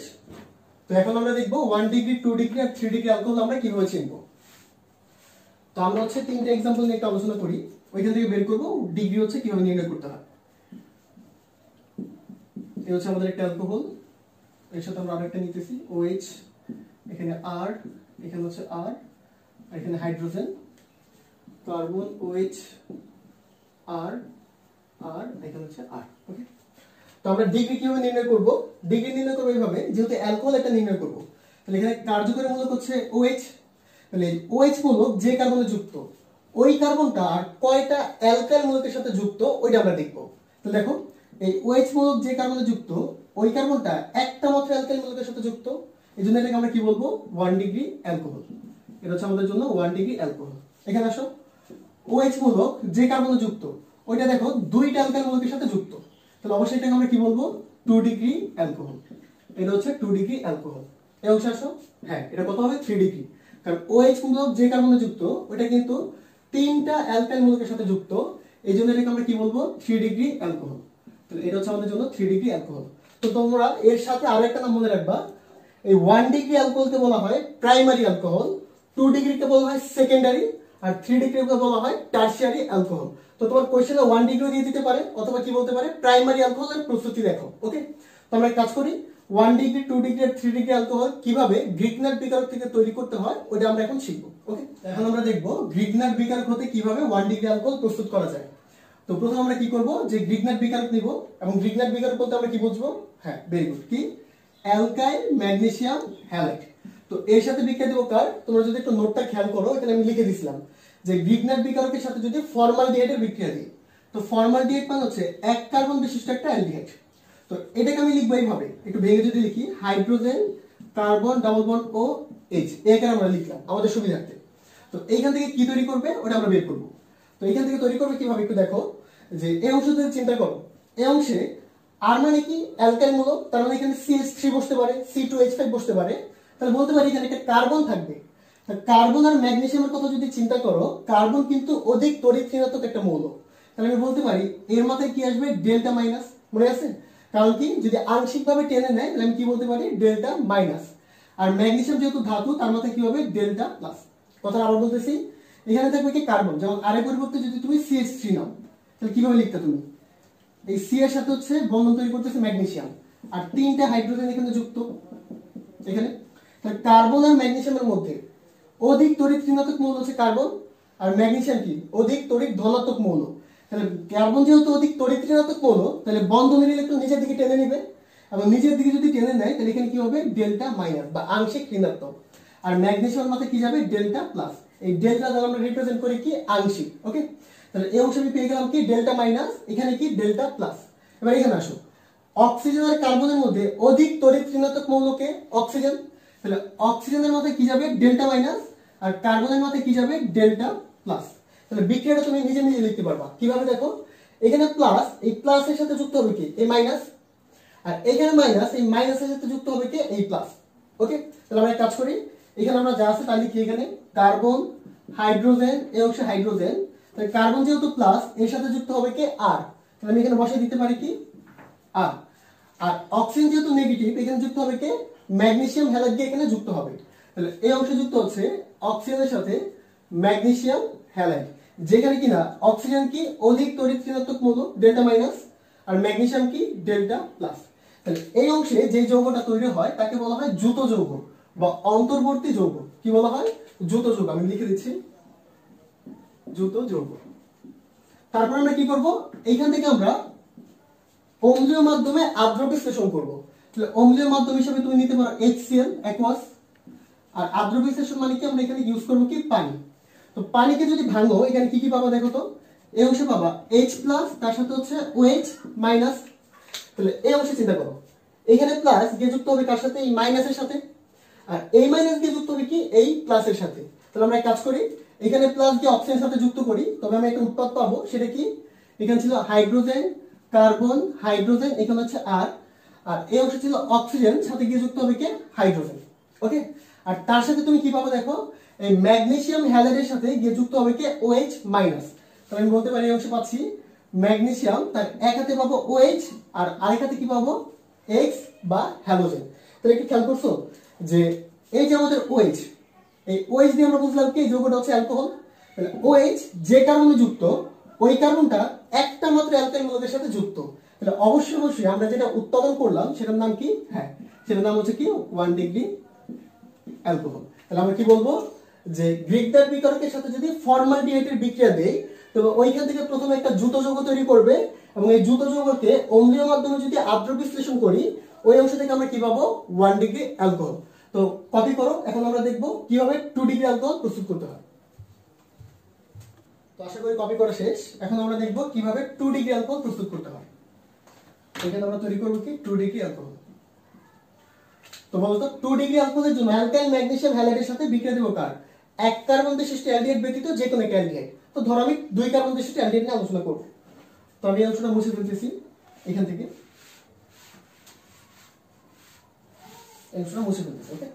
তো এখন আমরা দেখব 1 ডিগ্রি, 2 ডিগ্রি আর 3 ডিগ্রি অ্যালকোহল আমরা কিভাবে চিনবো। তো আমরা হচ্ছে 3টা एग्जांपल নিয়ে একটা আলোচনা করি, ওইখান থেকে বের করব ডিগ্রি হচ্ছে কিভাবে নির্ণয় করতে হয়। এই হচ্ছে আমাদের একটা অ্যালকোহল, এর সাথে আমরা আরেকটা নিতেছি OH, এখানে R, এখানে হচ্ছে R, আর এখানে hydrogen, carbon OH R R, এখানে হচ্ছে R। ওকে, তো আমরা ডিগ্রি কিভাবে নির্ণয় করব, ডিগ্রি নির্ণয় করব এইভাবে, যেহেতু অ্যালকোহল একটা নির্ণয় করব, তাহলে এখানে কার্যকরী মূলক হচ্ছে OH। তাহলে OH মূলক যে কার্বনে যুক্ত, ওই কার্বনটা আর কয়টা অ্যালকাইল মূলকের সাথে যুক্ত ওইটা আমরা দেখব। তো দেখো এই OH মূলক যে কার্বনে যুক্ত ওই কার্বনটা একটা মাত্র অ্যালকাইল মূলকের সাথে যুক্ত, এইজন্য এটাকে আমরা কি বলবো 1 ডিগ্রি অ্যালকোহল। এটা হচ্ছে আমাদের জন্য 1 ডিগ্রি অ্যালকোহল। এখানে আসো, OH মূলক যে কার্বনে যুক্ত ওইটা দেখো দুইটা অ্যালকাইল মূলকের সাথে যুক্ত, তাহলে অবশ্যই এটাকে আমরা কি বলবো 2 ডিগ্রি অ্যালকোহল। এটা হচ্ছে 2 ডিগ্রি অ্যালকোহল। এই অংশে আসো, হ্যাঁ এটা কত হবে 3 ডিগ্রি, কারণ OH মূলক যে কার্বনে যুক্ত ওটা কিন্তু তিনটা অ্যালকাইল মূলকের সাথে যুক্ত, এইজন্য এটাকে আমরা কি বলবো 3 ডিগ্রি অ্যালকোহল। তাহলে এটা হচ্ছে আমাদের জন্য 3 ডিগ্রি অ্যালকোহল। তো তোমরা এর সাথে আরো একটা নাম মনে রাখবা, এই 1 ডিগ্রি অ্যালকোহলকে বলা হয় প্রাইমারি অ্যালকোহল, 2 ডিগ্রিকে বলা হয় সেকেন্ডারি, আর 3 ডিগ্রিকে বলা হয় টারশিয়ারি অ্যালকোহল। তো তোমার কোশ্চেনে 1 ডিগ্রি দিয়ে দিতে পারে অথবা কি বলতে পারে প্রাইমারি অ্যালকোহলের প্রস্তুতি দেখো। ওকে, তো আমরা কাজ করি 1 ডিগ্রি 2 ডিগ্রি আর 3 ডিগ্রি অ্যালকোহল কিভাবে গ্রিগনার বিকারক থেকে তৈরি করতে হয় ওটা আমরা এখন শিখবো। ওকে, এখন আমরা দেখবো গ্রিগনার বিকারক হতে কিভাবে 1 ডিগ্রি অ্যালকোহল প্রস্তুত করা যায়। তো প্রথমে আমরা কি করব, যে গ্রিগনার বিকারক নিব, এবং গ্রিগনার বিকারক বলতে আমরা কি বুঝবো, হ্যাঁ ভেরি গুড, কি অ্যালকাইল ম্যাগনেসিয়াম হ্যালাইড। তো এর সাথে বিক্রিয়া দেব কার, তোমরা যদি একটু নোটটা খেয়াল করো এখানে আমি লিখে দিয়েছিলাম যে গ্রিগনার বিকারকের সাথে যদি ফর্মালডিহাইডের বিক্রিয়া দিই, তো ফর্মালডিহাইড মানে হচ্ছে এক কার্বন বিশিষ্ট একটা অ্যালডিহাইড। তো এটাকে আমি লিখবো এইভাবে, একটু ভেঙে যদি লিখি hydrogen carbon double bond O H, এখানে আমরা লিখলাম আমাদের সুবিধার্থে। তো এইখান থেকে কি তৈরি করবে ওটা আমরা বের করবো। তো এইখান থেকে তৈরি করবে কিভাবে একটু দেখো, যে এই অংশ যদি চিন্তা করো, এই অংশে আর মানে কি অ্যালকাইল মূলক, তার মানে এখানে CH3 বসতে পারে, C2H5 বসতে পারে, তাহলে বলতে পারি এখানে একটা কার্বন থাকবে। কার্বন আর ম্যাগনেসিয়ামের কথা যদি চিন্তা করো, কার্বন কিন্তু অধিক তড়িৎ ঋণাত্মক একটা মৌল, তাহলে আমি বলতে পারি এর মাথায় কি আসবে ডেল্টা মাইনাস, মনে আছে? কারণ কি যদি আংশিকভাবে টেনে নেয় তাহলে আমি কি বলতে পারি ডেল্টা মাইনাস, আর ম্যাগনেসিয়াম যেহেতু ধাতু তার মাথায় কি হবে ডেল্টা প্লাস। কথাটা আবার বলতেছি, এখানে থাকবে কি কার্বন, যেমন আরের পরিবর্তে যদি তুমি CH3 নাও তাহলে কিভাবে লিখতে, তুমি এই C এর সাথে হচ্ছে বন্ধন তৈরি করতেছে ম্যাগনেসিয়াম, আর তিনটা হাইড্রোজেন এখানে যুক্ত এখানে, তাহলে কার্বন আর ম্যাগনেসিয়ামের মধ্যে অধিক তড়িৎ ঋণাত্মক মৌল হচ্ছে কার্বন, আর ম্যাগনেসিয়াম কি অধিক তড়িৎ ধনাত্মক মৌল। তাহলে কার্বন যেহেতু অধিক তড়িৎ ঋণাত্মক মৌল, তাহলে বন্ধনের ইলেকট্রন নিচের দিকে টেনে নেবে, এবং নিচের দিকে যদি টেনে নেয় তাহলে এখানে কি হবে ডেল্টা মাইনাস বা আংশিক ঋণাত্মক, আর ম্যাগনেসিয়ামের মাথায় কি যাবে ডেল্টা প্লাস। এই ডেল্টা দ্বারা আমরা রিপ্রেজেন্ট করি কি আংশিক। ওকে, তাহলে এই অংশে আমি পেয়ে গেলাম কি ডেল্টা মাইনাস, এখানে কি ডেল্টা প্লাস। এবার এখানে আসো, অক্সিজেন আর কার্বনের মধ্যে অধিক তড়িৎ ঋণাত্মক মৌলকে অক্সিজেন, তাহলে অক্সিজেনের মাথায় কি যাবে ডেল্টা মাইনাস, আর কার্বনের মাথায় কি যাবে ডেল্টা প্লাস। তাহলে বিক্রিয়াটা তুমি নিজে নিজে লিখতে পারবা কিভাবে, দেখো এখানে প্লাস, এই প্লাসের সাথে যুক্ত হবে কি এই মাইনাস, আর এখানে মাইনাস, এই মাইনাসের সাথে যুক্ত হবে কি এই প্লাস। ওকে, তাহলে আমরা এক কাজ করি, এখানে আমরা যা আছে তাই লিখি, এখানে কার্বন হাইড্রোজেন, এই অংশে হাইড্রোজেন, তাহলে কার্বন যেহেতু প্লাস এর সাথে যুক্ত হবে কি আর, তাহলে আমি এখানে বসিয়ে দিতে পারি কি আর, আর অক্সিজেন যেহেতু নেগেটিভ এখানে যুক্ত হবে কি ম্যাগনেসিয়াম হ্যালাইড দিয়ে এখানে যুক্ত হবে, তাহলে এই অংশে যুক্ত হচ্ছে অক্সিজেনের সাথে ম্যাগনেসিয়াম হ্যালাইড, যেখানে কিনা অক্সিজেন কি অধিক তড়িৎ ঋণাত্মক মৌল ডেল্টা মাইনাস, আর ম্যাগনেসিয়াম কি ডেল্টা প্লাস। তাহলে এই অংশে যে যৌগটা তৈরি হয় তাকে বলা হয় যুত যৌগ বা অন্তর্বর্তী যৌগ। কি বলা হয় যুত যৌগ, আমি লিখে দিচ্ছি যুত যৌগ। তারপর আমরা কি করব, এইখান থেকে আমরা অম্লীয় মাধ্যমে আর্দ্র বিশ্লেষণ করব। তাহলে অম্লীয় মাধ্যম হিসেবে তুমি নিতে পারো HCl অ্যাকোয়াস, আর আর্দ্র বিশ্লেষণ মানে কি আমরা এখানে ইউজ করব কি পানি। তো পানিকে যদি ভাঙো এখানে কি কি পাবা দেখো তো, এই অংশে পাবা H প্লাস, তার সাথে হচ্ছে OH মাইনাস। তাহলে এই অংশে চিন্তা করো, এখানে প্লাস গিয়ে যুক্ত হবে কার সাথে এই মাইনাসের সাথে, আর এই মাইনাস দিয়ে যুক্ত হবে কি এই প্লাসের সাথে। তাহলে আমরা এক কাজ করি, এখানে প্লাস দিয়ে অক্সিজেনের সাথে যুক্ত করি, তবে আমরা একটা উৎপাদ পাবো, সেটা কি এখানে ছিল হাইড্রোজেন কার্বন হাইড্রোজেন, এখানে হচ্ছে আর, আর এই অংশ ছিল অক্সিজেন সাথে গিয়ে যুক্ত হবে কি হাইড্রোজেন। ওকে, আর তার সাথে তুমি কি পাবো দেখো, এই ম্যাগনেসিয়াম হ্যালাইডের সাথে গিয়ে যুক্ত হবে কি OH মাইনাস। তাহলে আমি বলতে পারি এই অংশে পাচ্ছি ম্যাগনেসিয়াম, তার এক হাতে পাবো OH আর আরেক হাতে কি পাবো X বা হ্যালোজেন। তাহলে একটু খেয়াল করছো যে এই যে আমাদের OH, এই OH দিয়ে আমরা বুঝলাম কি যৌগটা হচ্ছে অ্যালকোহল। তাহলে OH যে কার্বনে যুক্ত ওই কার্বনটা একটা মাত্র অ্যালকাইল মূলকের সাথে যুক্ত, তাহলে অবশ্যই আমরা যেটা উৎপাদন করলাম সেটার নাম কি, হ্যাঁ সেটার নাম হচ্ছে কি 1 ডিগ্রি অ্যালকোহল। তাহলে আমরা কি বলবো যে গ্রিগনার বিকারকের সাথে যদি ফর্মালডিহাইডের বিক্রিয়া দেই, তো ওইখান থেকে প্রথমে একটা যুত যৌগ তৈরি করবে, এবং এই যুত যৌগকে অম্লীয় মাধ্যমে যদি আর্দ্র বিশ্লেষণ করি ওই অংশ থেকে আমরা কি পাবো 1 ডিগ্রি অ্যালকোহল। তো কপি করো, এখন আমরা দেখবো কিভাবে 2 ডিগ্রি অ্যালকোহল প্রস্তুত করতে হয়। তো আশা করি কপি করা শেষ, এখন আমরা দেখবো কিভাবে 2 ডিগ্রি অ্যালকোহল প্রস্তুত করতে হয়। এখানে আমরা তৈরি করব কি 2 ডিগ্রি অ্যালকোহল। তো বলতো 2 ডিগ্রি অ্যালকোহলের জন্য অ্যালকাইল ম্যাগনেসিয়াম হ্যালাইডের সাথে বিক্রিয়া দেব কার? এক কার্বন বিশিষ্ট অ্যালডিহাইড ব্যতীত যে কোনো একটা অ্যালডিহাইড। তো ধর আমি 2 কার্বন বিশিষ্ট অ্যালডিহাইড নিয়ে আলোচনা করব। তো আমি এই অংশটা মুছে ফেলতেছি এখান থেকে, এই অংশটা মুছে ফেলতেছি। ওকে,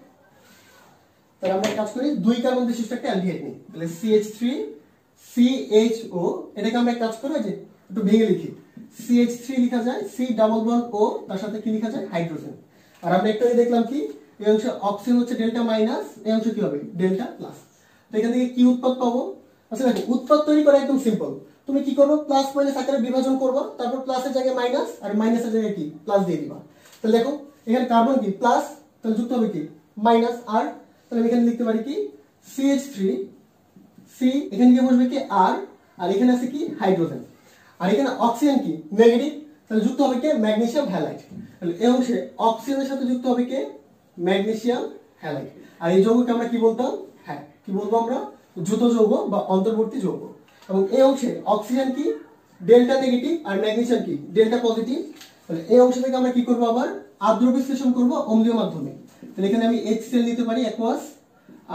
তাহলে আমরা কাজ করি 2 কার্বন বিশিষ্ট একটা অ্যালডিহাইড নিই। তাহলে CH3CHO, এটাকে আমরা কাজ করি যে একটু ভেঙে লিখি। CH3 লেখা যায় C ডাবল বন্ড O, তার সাথে কি লেখা যায়? হাইড্রোজেন। আর আমরা একটু দেখলাম কি এই অংশে অক্সিজেন হচ্ছে ডেল্টা মাইনাস, এই অংশ কি হবে? Delta plus. তো এখান থেকে কি উৎপাদ পাবো? আচ্ছা দেখো, উৎপাদ তৈরি করা একদম সিম্পল। তুমি কি করবে? প্লাস মাইনাস আকারে বিভাজন করবে, তারপর প্লাসের জায়গায় মাইনাস আর মাইনাসের জায়গায় কি প্লাস দিয়ে দিবা। তাহলে দেখো এখানে কার্বন কি প্লাস, তাহলে যুক্ত হবে কি মাইনাস আর, তাহলে আমি এখানে লিখতে পারি কি CH3 C, এখানে কি বসবে কি আর, আর এখানে আছে কি হাইড্রোজেন, আর এখানে অক্সিজেন কি নেগেটিভ, তাহলে যুক্ত হবে কি ম্যাগনেসিয়াম হ্যালাইড। তাহলে এই অংশে অক্সিজেনের সাথে যুক্ত হবে কি ম্যাগনেসিয়াম হ্যালাইড। আর এই যৌগকে আমরা কি বলতাম? হ্যাঁ, কি বলবো আমরা? যৌথ যৌগ বা অন্তর্বর্তী যৌগ। এবং এই অংশে অক্সিজেন কি ডেল্টা নেগেটিভ আর ম্যাগনেসিয়াম কি ডেল্টা পজিটিভ। তাহলে এই অংশ থেকে আমরা কি করব? আবার আদ্র বিশ্লেষণ করব অম্লীয় মাধ্যমে। তাহলে এখানে আমি HCl নিতে পারি অ্যাকুয়াস,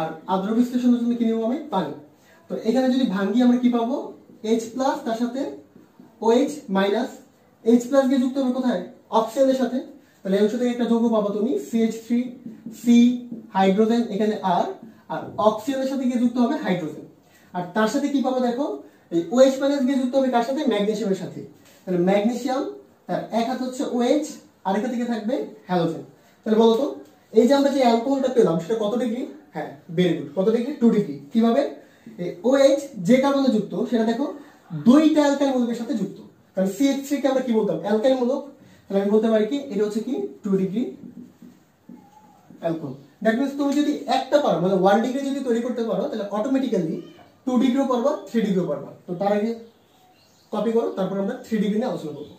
আর আদ্র বিশ্লেষণের জন্য কি নেব আমি? পানি। তো এখানে যদি ভাঙি আমরা কি পাবো? H প্লাস, তার সাথে OH মাইনাস, H প্লাস গিয়ে যুক্ত হবে কোথায়? অক্সিজেনের সাথে। তাহলে এই অংশ থেকে একটা যৌগ পাবো তুমি CH3 C হাইড্রোজেন, এখানে আর, আর অক্সিজেনের সাথে গিয়ে যুক্ত হবে হাইড্রোজেন। আর তার সাথে কি পাবো দেখো? এই OH মাইনাস গিয়ে যুক্ত হবে কার সাথে? ম্যাগনেসিয়ামের সাথে। তাহলে ম্যাগনেসিয়াম, তার এক হাত হচ্ছে OH, আরেক হাত থেকে থাকবে হ্যালোজেন। তাহলে বলো তো এই যে আমরা যে অ্যালকোহলটা পেলাম সেটা কত ডিগ্রি? হ্যাঁ, ভেরি গুড। কত ডিগ্রি? 2 ডিগ্রি। কিভাবে? এই OH যে কার্বনে যুক্ত সেটা দেখো দুইটা অ্যালকাইল মূলকের সাথে যুক্ত। কারণ CH3 কে আমরা কি বলতাম? অ্যালকাইল মূলক। তাহলে আমি বলতে পারি কি এটা হচ্ছে কি 2 ডিগ্রি অ্যালকোহল। দ্যাট মিন্স তুমি যদি একটা পারো, মানে 1 ডিগ্রি যদি তৈরি করতে পারো, তাহলে অটোমেটিক্যালি 2 ডিগ্রিও পারবা, 3 ডিগ্রিও পারবা। তো তার আগে কপি করো, তারপর আমরা 3 ডিগ্রি নিয়ে আলোচনা করব।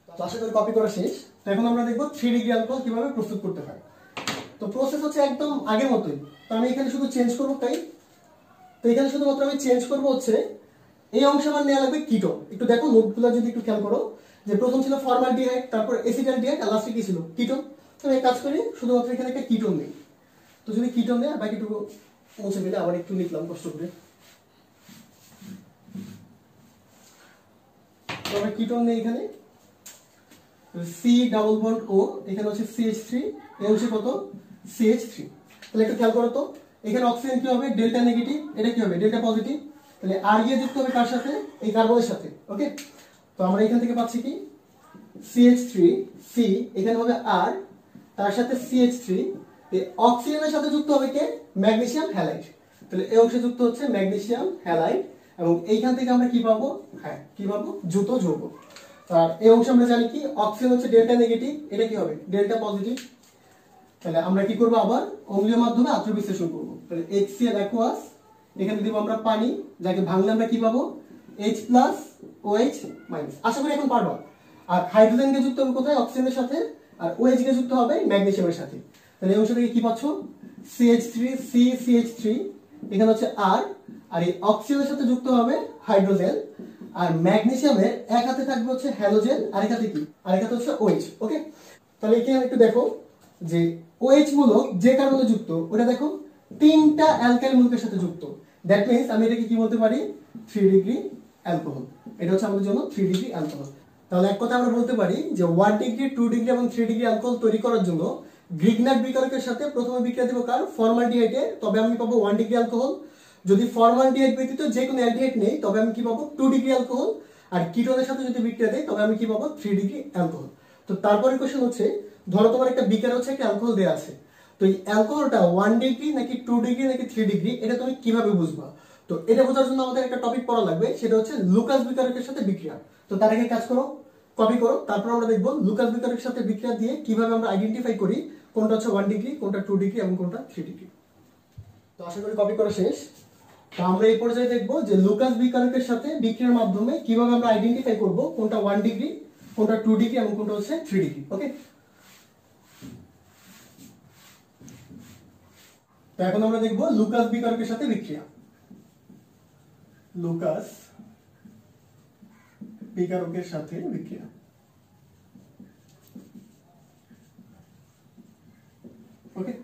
তো আশা করি কপি করা শেষ। তো এখন আমরা দেখব 3 ডিগ্রি অ্যালকোহল কিভাবে প্রস্তুত করতে হয়। তো প্রসেস হচ্ছে একদম আগের মতোই। তো আমি এখানে শুধু চেঞ্জ করব, তাই তো এখানে শুধুমাত্র আমি চেঞ্জ করব হচ্ছে এই অংশে আমার নেওয়া লাগবে কিটোন। একটু দেখো নোটগুলো যদি একটু খেয়াল করো, যে প্রথম ছিল ফর্মালডিহাইড, তারপর অ্যাসিটালডিহাইড, আর লাস্টে কি ছিল? কিটোন। তো আমি কাজ করি শুধুমাত্র এখানে একটা কিটোন নেই। তো যদি কিটোন নেই, বাকিটুকু মুছে ফেলে আবার একটু লিখলাম কষ্ট করে। তো আমরা কিটোন নেই এখানে C ডাবল বন্ড O, এখানে হচ্ছে CH3, এই অংশে কত? CH3। তাহলে একটু খেয়াল করো তো এখানে অক্সিজেন কি হবে? ডেল্টা নেগেটিভ, এটা কি হবে? Delta positive. তাহলে আর গিয়ে যুক্ত হবে কার সাথে? এই কার্বনের সাথে। ওকে, তো আমরা এখান থেকে পাচ্ছি কি CH3 C, এখানে হবে আর, তার সাথে CH3, এই অক্সিজেনের সাথে যুক্ত হবে কে? Magnesium halide. তাহলে এই অংশে যুক্ত হচ্ছে ম্যাগনেসিয়াম হ্যালাইড, এবং এইখান থেকে আমরা কি পাবো? হ্যাঁ, কি পাবো? যৌথ যৌগ। আর এই অংশে আমরা জানি কি অক্সিজেন হচ্ছে ডেল্টা নেগেটিভ, এটা কি হবে? Delta positive. তাহলে আমরা কি করব? আবার অম্লীয় মাধ্যমে আদ্র বিশ্লেষণ করব। তাহলে HCl অ্যাকুয়াস, এখানে দিব আমরা পানি, যাকে ভাঙলে আমরা কি পাবো? H plus OH minus. আশা করি এখন পারবা। আর হাইড্রোজেন কে যুক্ত হবে কোথায়? অক্সিজেনের সাথে, আর OH কে যুক্ত হবে ম্যাগনেসিয়ামের সাথে। তাহলে এই অংশ থেকে কি পাচ্ছ? CH3 C CH3, এখানে হচ্ছে আর, আর এই অক্সিজেনের সাথে যুক্ত হবে হাইড্রোজেন, আর ম্যাগনেসিয়ামের এক হাতে থাকবে হচ্ছে হ্যালোজেন, আরেক হাতে কি? আরেক হাতে হচ্ছে OH। ওকে, তাহলে এখানে একটু দেখো যে OH মূলক যে কার্বনে যুক্ত, ওটা দেখো তিনটা অ্যালকাইল মূলকের সাথে যুক্ত। দ্যাট মিন্স আমি এটাকে কি বলতে পারি? 3 ডিগ্রি অ্যালকোহল। এটা হচ্ছে আমাদের জন্য 3 ডিগ্রি অ্যালকোহল। তাহলে এক কথা আমরা বলতে পারি যে 1 ডিগ্রি 2 ডিগ্রি এবং 3 ডিগ্রি অ্যালকোহল তৈরি করার জন্য গ্রিগনাট বিকারকের সাথে প্রথমে বিক্রিয়া দেব কার? ফর্মালডিহাইডে, তবে আমি পাবো 1 ডিগ্রি অ্যালকোহল। যদি ফর্মালডিহাইড ব্যতীত যে কোনো অ্যালডিহাইড নেই, তবে আমি কি পাবো? 2 ডিগ্রি অ্যালকোহল। আর কিটোনের সাথে যদি বিক্রিয়া দেই, তবে আমি কি পাবো? 3 ডিগ্রি অ্যালকোহল। তো তারপরে কোশ্চেন হচ্ছে, ধরো তোমার একটা বিকার হচ্ছে একটা অ্যালকোহল দেয়া আছে, তো এই অ্যালকোহলটা 1 ডিগ্রি নাকি 2 ডিগ্রি নাকি 3 ডিগ্রি, এটা তুমি কিভাবে বুঝবা? তো এটা বোঝার জন্য আমাদের একটা টপিক পড়া লাগবে, সেটা হচ্ছে লুকাস বিকারকের সাথে বিক্রিয়া। তো তার আগে কাজ করো, কপি করো, তারপর আমরা দেখবো লুকাস বিকারকের সাথে বিক্রিয়া দিয়ে কিভাবে আমরা আইডেন্টিফাই করি কোনটা হচ্ছে 1 ডিগ্রি, কোনটা 2 ডিগ্রি এবং কোনটা 3 ডিগ্রি। তো আশা করি কপি করা শেষ। তো আমরা এই পর্যায়ে দেখবো যে লুকাস বিকারকের সাথে বিক্রিয়ার মাধ্যমে কিভাবে আমরা আইডেন্টিফাই করব কোনটা 1 ডিগ্রি, কোনটা 2 ডিগ্রি এবং কোনটা হচ্ছে 3 ডিগ্রি। ওকে, তো এখন আমরা দেখবো লুকাস বিকারকের সাথে বিক্রিয়া। লুকাস বিকারকের সাথে বিক্রিয়া। ওকে,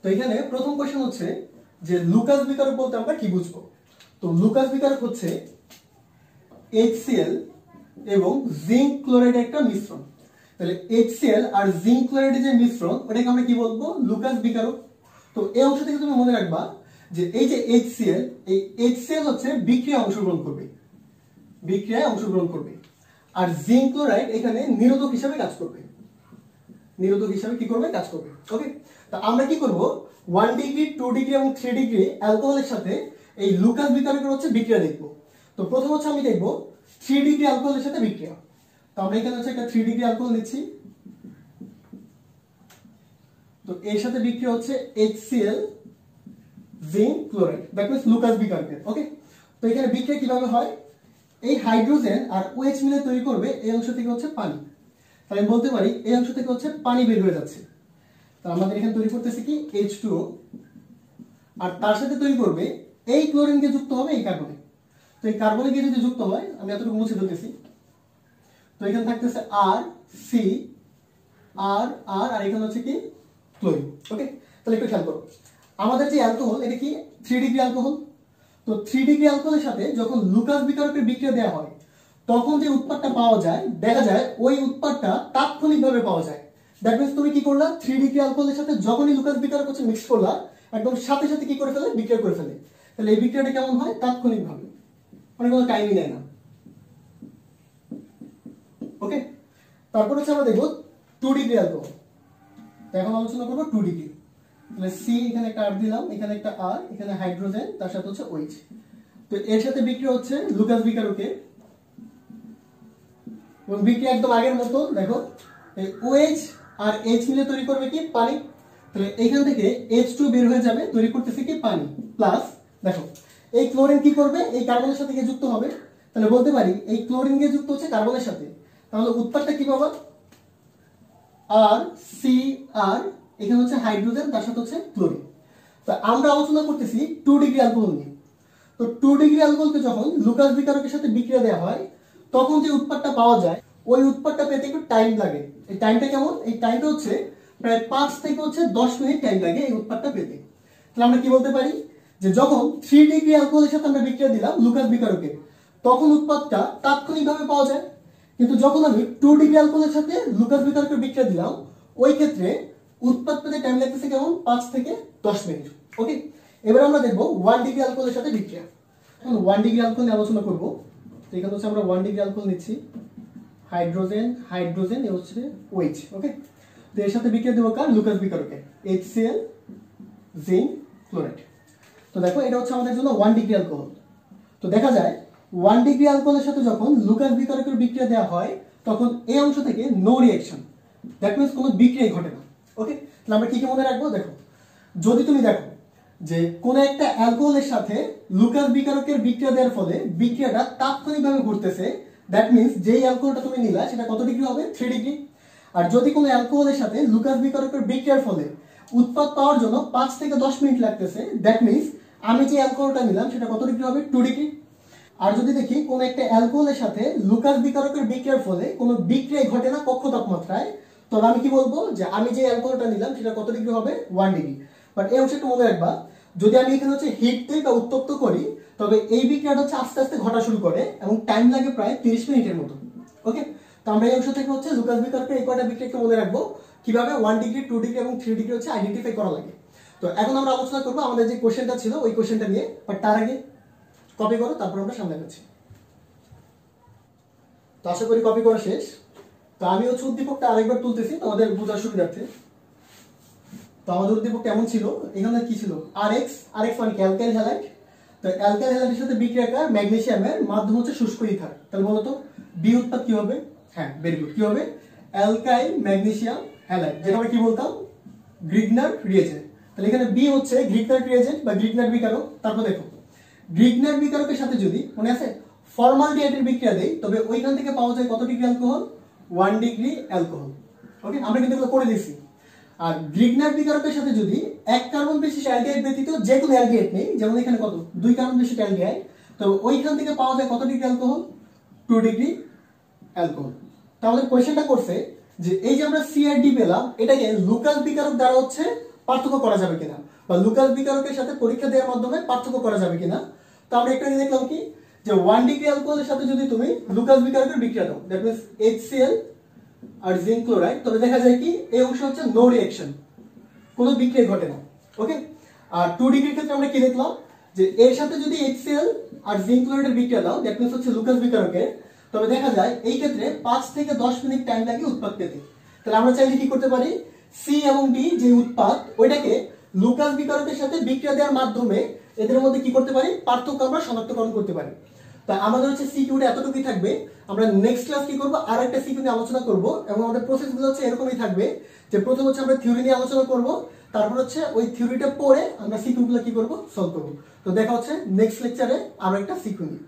তো এখানে প্রথম কোশ্চেন হচ্ছে যে লুকাস বিকারক বলতে আমরা কি বুঝবো। তো লুকাস বিকারক হচ্ছে HCl এবং জিঙ্ক ক্লোরাইডের একটা মিশ্রণ। তাহলে HCl আর জিঙ্ক ক্লোরাইডের যে মিশ্রণ ওটাকে আমরা কি বলবো, লুকাস বিকারক। তো এই অংশ থেকে তুমি মনে রাখবা যে এই যে HCl, এই HCl হচ্ছে বিক্রিয়ায় অংশগ্রহণ করবে, বিক্রিয়ায় অংশগ্রহণ করবে, আর জিঙ্ক ক্লোরাইড এখানে নিরোধক হিসেবে কাজ করবে, নিরোধক হিসেবে কি করবে, কাজ করবে। ওকে, তো আমরা কি করব, 1 ডিগ্রি 2 ডিগ্রি এবং 3 ডিগ্রি অ্যালকোহলের সাথে এই লুকাস বিকারকের হচ্ছে বিক্রিয়া দেখব। তো প্রথম হচ্ছে আমি দেখব 3 ডিগ্রি অ্যালকোহলের সাথে বিক্রিয়া। তো আমরা এখানে হচ্ছে একটা 3 ডিগ্রি অ্যালকোহল নিচ্ছি। তো এর সাথে বিক্রিয়া হচ্ছে HCl zinc chloride, that means Lucas বিকারকের। ওকে, তো এখানে বিক্রিয়া কিভাবে হয়, এই হাইড্রোজেন আর OH মিলে তৈরি করবে এই অংশ থেকে হচ্ছে পানি। তাহলে আমি বলতে পারি এই অংশ থেকে হচ্ছে পানি বের হয়ে যাচ্ছে। তো আমাদের এখানে তৈরি করতেছে কি H2O, আর তার সাথে তৈরি করবে এই ক্লোরিন কে যুক্ত হবে এই কার্বনে। তো এই কার্বনে গিয়ে যদি যুক্ত হয়, আমি এতটুকু মুছে ফেলতেছি। তো এখানে থাকতেছে আর সি আর আর আর এখানে হচ্ছে কি ক্লোরিন। ওকে, তাহলে একটু খেয়াল করো, আমাদের যে অ্যালকোহল এটা কি 3 ডিগ্রি অ্যালকোহল। তো 3 ডিগ্রি অ্যালকোহলের সাথে যখন লুকাস বিকারকের বিক্রিয়া দেওয়া হয় তখন যে উৎপাদটা পাওয়া যায়, দেখা যায় ওই উৎপাদটা তাৎক্ষণিকভাবে পাওয়া যায়। দ্যাট মিন্স তুমি কি করলা, 3 ডিগ্রি অ্যালকোহলের সাথে যখনই লুকাস বিকারক হচ্ছে মিক্স করলা, একদম সাথে সাথে কি করে ফেলে, বিক্রিয়া করে ফেলে। তাহলে এই বিক্রিয়াটা কেমন হয়, তাৎক্ষণিকভাবে, মানে কোনো টাইমই নেয় না। ওকে, তারপর হচ্ছে আমরা দেখব 2 ডিগ্রি অ্যালকোহল। এখন আলোচনা করব 2 ডিগ্রি। তাহলে সি এখানে একটা আর দিলাম, এখানে একটা আর, এখানে হাইড্রোজেন, তার সাথে হচ্ছে OH। তো এর সাথে বিক্রিয়া হচ্ছে লুকাস বিকারকের, এবং বিক্রিয়া একদম আগের মতো। দেখো এই OH আর H মিলে তৈরি করবে কি পানি। তাহলে এইখান থেকে H2 বের হয়ে যাবে, তৈরি করতেছে কি পানি, প্লাস দেখো এই ক্লোরিন কি করবে, এই কার্বনের সাথে গিয়ে যুক্ত হবে। তাহলে বলতে পারি এই ক্লোরিন গিয়ে যুক্ত হচ্ছে কার্বনের সাথে, তাহলে উৎপাদটা কি পাবা, আর সি আর, এখানে হচ্ছে হাইড্রোজেন, তার সাথে হচ্ছে ক্লোরিন। তো আমরা আলোচনা করতেছি 2 ডিগ্রি অ্যালকোহল নিয়ে। তো 2 ডিগ্রি অ্যালকোহলকে যখন লুকাস বিকারকের সাথে বিক্রিয়া দেওয়া হয় তখন যে উৎপাদটা পাওয়া যায় ওই উৎপাদটা পেতে একটু টাইম লাগে। এই টাইমটা কেমন, এই টাইমটা হচ্ছে প্রায় 5 থেকে হচ্ছে 10 মিনিট টাইম লাগে এই উৎপাদটা পেতে। তাহলে আমরা কি বলতে পারি যে যখন 3 ডিগ্রি অ্যালকোহলের সাথে আমরা বিক্রিয়া দিলাম লুকাস বিকারকে তখন উৎপাদটা তাৎক্ষণিকভাবে পাওয়া যায়, কিন্তু যখন আমি 2 ডিগ্রি অ্যালকোহলের সাথে লুকাস বিকারকের বিক্রিয়া দিলাম ওই ক্ষেত্রে উৎপাদ পেতে টাইম লাগতেছে কেমন, 5 থেকে 10 মিনিট। ওকে, এবার আমরা দেখব 1 ডিগ্রি অ্যালকোহলের সাথে বিক্রিয়া। এখন 1 ডিগ্রি অ্যালকোহল নিয়ে আলোচনা করব। তো এখানে হচ্ছে আমরা 1 ডিগ্রি অ্যালকোহল নিচ্ছি, হাইড্রোজেন হাইড্রোজেন এ হচ্ছে OH। ওকে, তো এর সাথে বিক্রিয়া দেব কার, লুকাস বিকারকে, HCl জিঙ্ক ক্লোরাইড। তো দেখো এটা হচ্ছে আমাদের জন্য 1 ডিগ্রি অ্যালকোহল। তো দেখা যায় 1 ডিগ্রি অ্যালকোহলের সাথে যখন লুকাস বিকারকের বিক্রিয়া দেওয়া হয় তখন এই অংশ থেকে নো রিঅ্যাকশন, দ্যাট মিন্স কোনো বিক্রিয়াই ঘটে না। ওকে, তাহলে আমরা কি কি মনে রাখবো, দেখো যদি তুমি দেখো যে কোন একটা অ্যালকোহলের সাথে লুকাস বিকারকের বিক্রিয়া দেওয়ার ফলে বিক্রিয়াটা তাৎক্ষণিকভাবে ঘটতেছে, দ্যাট মিন্স যেই অ্যালকোহলটা তুমি নিলা সেটা কত ডিগ্রি হবে, 3 ডিগ্রি। আর যদি কোনো অ্যালকোহলের সাথে লুকাস বিকারকের বিক্রিয়ার ফলে উৎপাদ পাওয়ার জন্য 5 থেকে 10 মিনিট লাগতেছে, দ্যাট মিন্স আমি যে অ্যালকোহলটা নিলাম সেটা কত ডিগ্রি হবে, 2 ডিগ্রি। আর যদি দেখি কোন একটা অ্যালকোহলের সাথে লুকাস বিকারকের বিক্রিয়ার ফলে কোনো বিক্রিয়া ঘটে না কক্ষ তাপমাত্রায়, তবে আমি কি বলবো যে আমি যে অ্যালকোহলটা নিলাম সেটা কত ডিগ্রি হবে, 1 ডিগ্রি। বাট এই অংশটা মনে রাখবা, যদি আমি এখানে হচ্ছে হিট দেই বা উত্তপ্ত করি তবে এই বিক্রিয়াটা হচ্ছে আস্তে আস্তে ঘটা শুরু করে এবং টাইম লাগে প্রায় 30 মিনিটের মতো। ওকে, তো আমরা এই অংশ থেকে হচ্ছে লুকাস বিকারকের এই কয়টা বিক্রিয়াকে মনে রাখবো, কিভাবে 1 ডিগ্রি 2 ডিগ্রি এবং 3 ডিগ্রি হচ্ছে আইডেন্টিফাই করা লাগে। তো এখন আমরা আলোচনা করবো আমাদের যে কোশ্চেনটা ছিল ওই কোশ্চেনটা নিয়ে, বাট তার আগে কপি করো, তারপর আমরা সামনে যাচ্ছি। তো আশা করি কপি করা শেষ। তো আমি হচ্ছে উদ্দীপকটা আরেকবার তুলতেছি তোমাদের বোঝার সুবিধার্থে। তো আমাদের উদ্দীপক কেমন ছিল, এখানে কি ছিল, আরএক্স মানে কি, অ্যালকাইল হ্যালাইড। তো অ্যালকাইল হ্যালাইডের সাথে বিক্রিয়াকার ম্যাগনেসিয়ামের মাধ্যম হচ্ছে শুষ্ক ইথার। তাহলে বলো তো বি উৎপাদ কি হবে, হ্যাঁ ভেরি গুড, কি হবে, অ্যালকাইল ম্যাগনেসিয়াম হ্যালাইড, যেটা আমরা কি বলতাম, গ্রিগনার রিয়েজেন্ট। তাহলে এখানে বি হচ্ছে গ্রিগনার রিয়েজেন্ট বা গ্রিগনার বিকারক। তারপর দেখো গ্রিগনার বিকারকের সাথে যদি মনে আছে ফর্মালডিহাইডের বিক্রিয়া দেই তবে ওইখান থেকে পাওয়া যায় কত ডিগ্রি অ্যালকোহল, 1 ডিগ্রি অ্যালকোহল। ওকে, আমরা কিন্তু এগুলো করে দিয়েছি। আর গ্রিগনার বিকারকের সাথে যদি 1 কার্বন বিশিষ্ট অ্যালডিহাইড ব্যতীত যে কোনো অ্যালডিহাইড নেই, যেমন এখানে কত 2 কার্বন বিশিষ্ট অ্যালডিহাইড, তো ওইখান থেকে পাওয়া যায় কত ডিগ্রি অ্যালকোহল, 2 ডিগ্রি অ্যালকোহল। তো আমাদের কোয়েশ্চেনটা করছে যে এই যে আমরা সি আর ডি পেলাম এটাকে লুকাস বিকারক দ্বারা হচ্ছে পার্থক্য করা যাবে কিনা, বা লুকাস বিকারকের সাথে পরীক্ষা দেওয়ার মাধ্যমে পার্থক্য করা যাবে কিনা। তো আমরা একটু আগে দেখলাম কি যে 1 ডিগ্রি অ্যালকোহলের সাথে যদি তুমি লুকাস বিকারকের বিক্রিয়া দাও, দ্যাট মিন্স HCl আর জিঙ্ক ক্লোরাইড, তবে দেখা যায় কি এই অংশ হচ্ছে নো রিঅ্যাকশন, কোনো বিক্রিয়া ঘটে না। ওকে, আর 2 ডিগ্রির ক্ষেত্রে আমরা কি দেখলাম যে এর সাথে যদি HCl আর জিঙ্ক ক্লোরাইডের বিক্রিয়া দাও, দ্যাট মিন্স হচ্ছে লুকাস বিকারকের, তবে দেখা যায় এই ক্ষেত্রে 5 থেকে 10 মিনিট টাইম লাগে উৎপাদ পেতে। তাহলে আমরা চাইলে কি করতে পারি, সি এবং ডি যে উৎপাদ ওইটাকে লুকাস বিকারকের সাথে বিক্রিয়া দেওয়ার মাধ্যমে এদের মধ্যে কি করতে পারি, পার্থক্য আমরা শনাক্তকরণ করতে পারি। তা আমাদের হচ্ছে সিকিউটা এতটুকুই থাকবে। আমরা নেক্সট ক্লাস কি করব, আর একটা সিকিউ নিয়ে আলোচনা করব, এবং আমাদের প্রসেসগুলো হচ্ছে এরকমই থাকবে যে প্রথম হচ্ছে আমরা থিওরি নিয়ে আলোচনা করব, তারপর হচ্ছে ওই থিওরিটা পড়ে আমরা সিকিউগুলো কি করব, সলভ করব। তো দেখা হচ্ছে নেক্সট লেকচারে আরো একটা সিকিউ নিয়ে।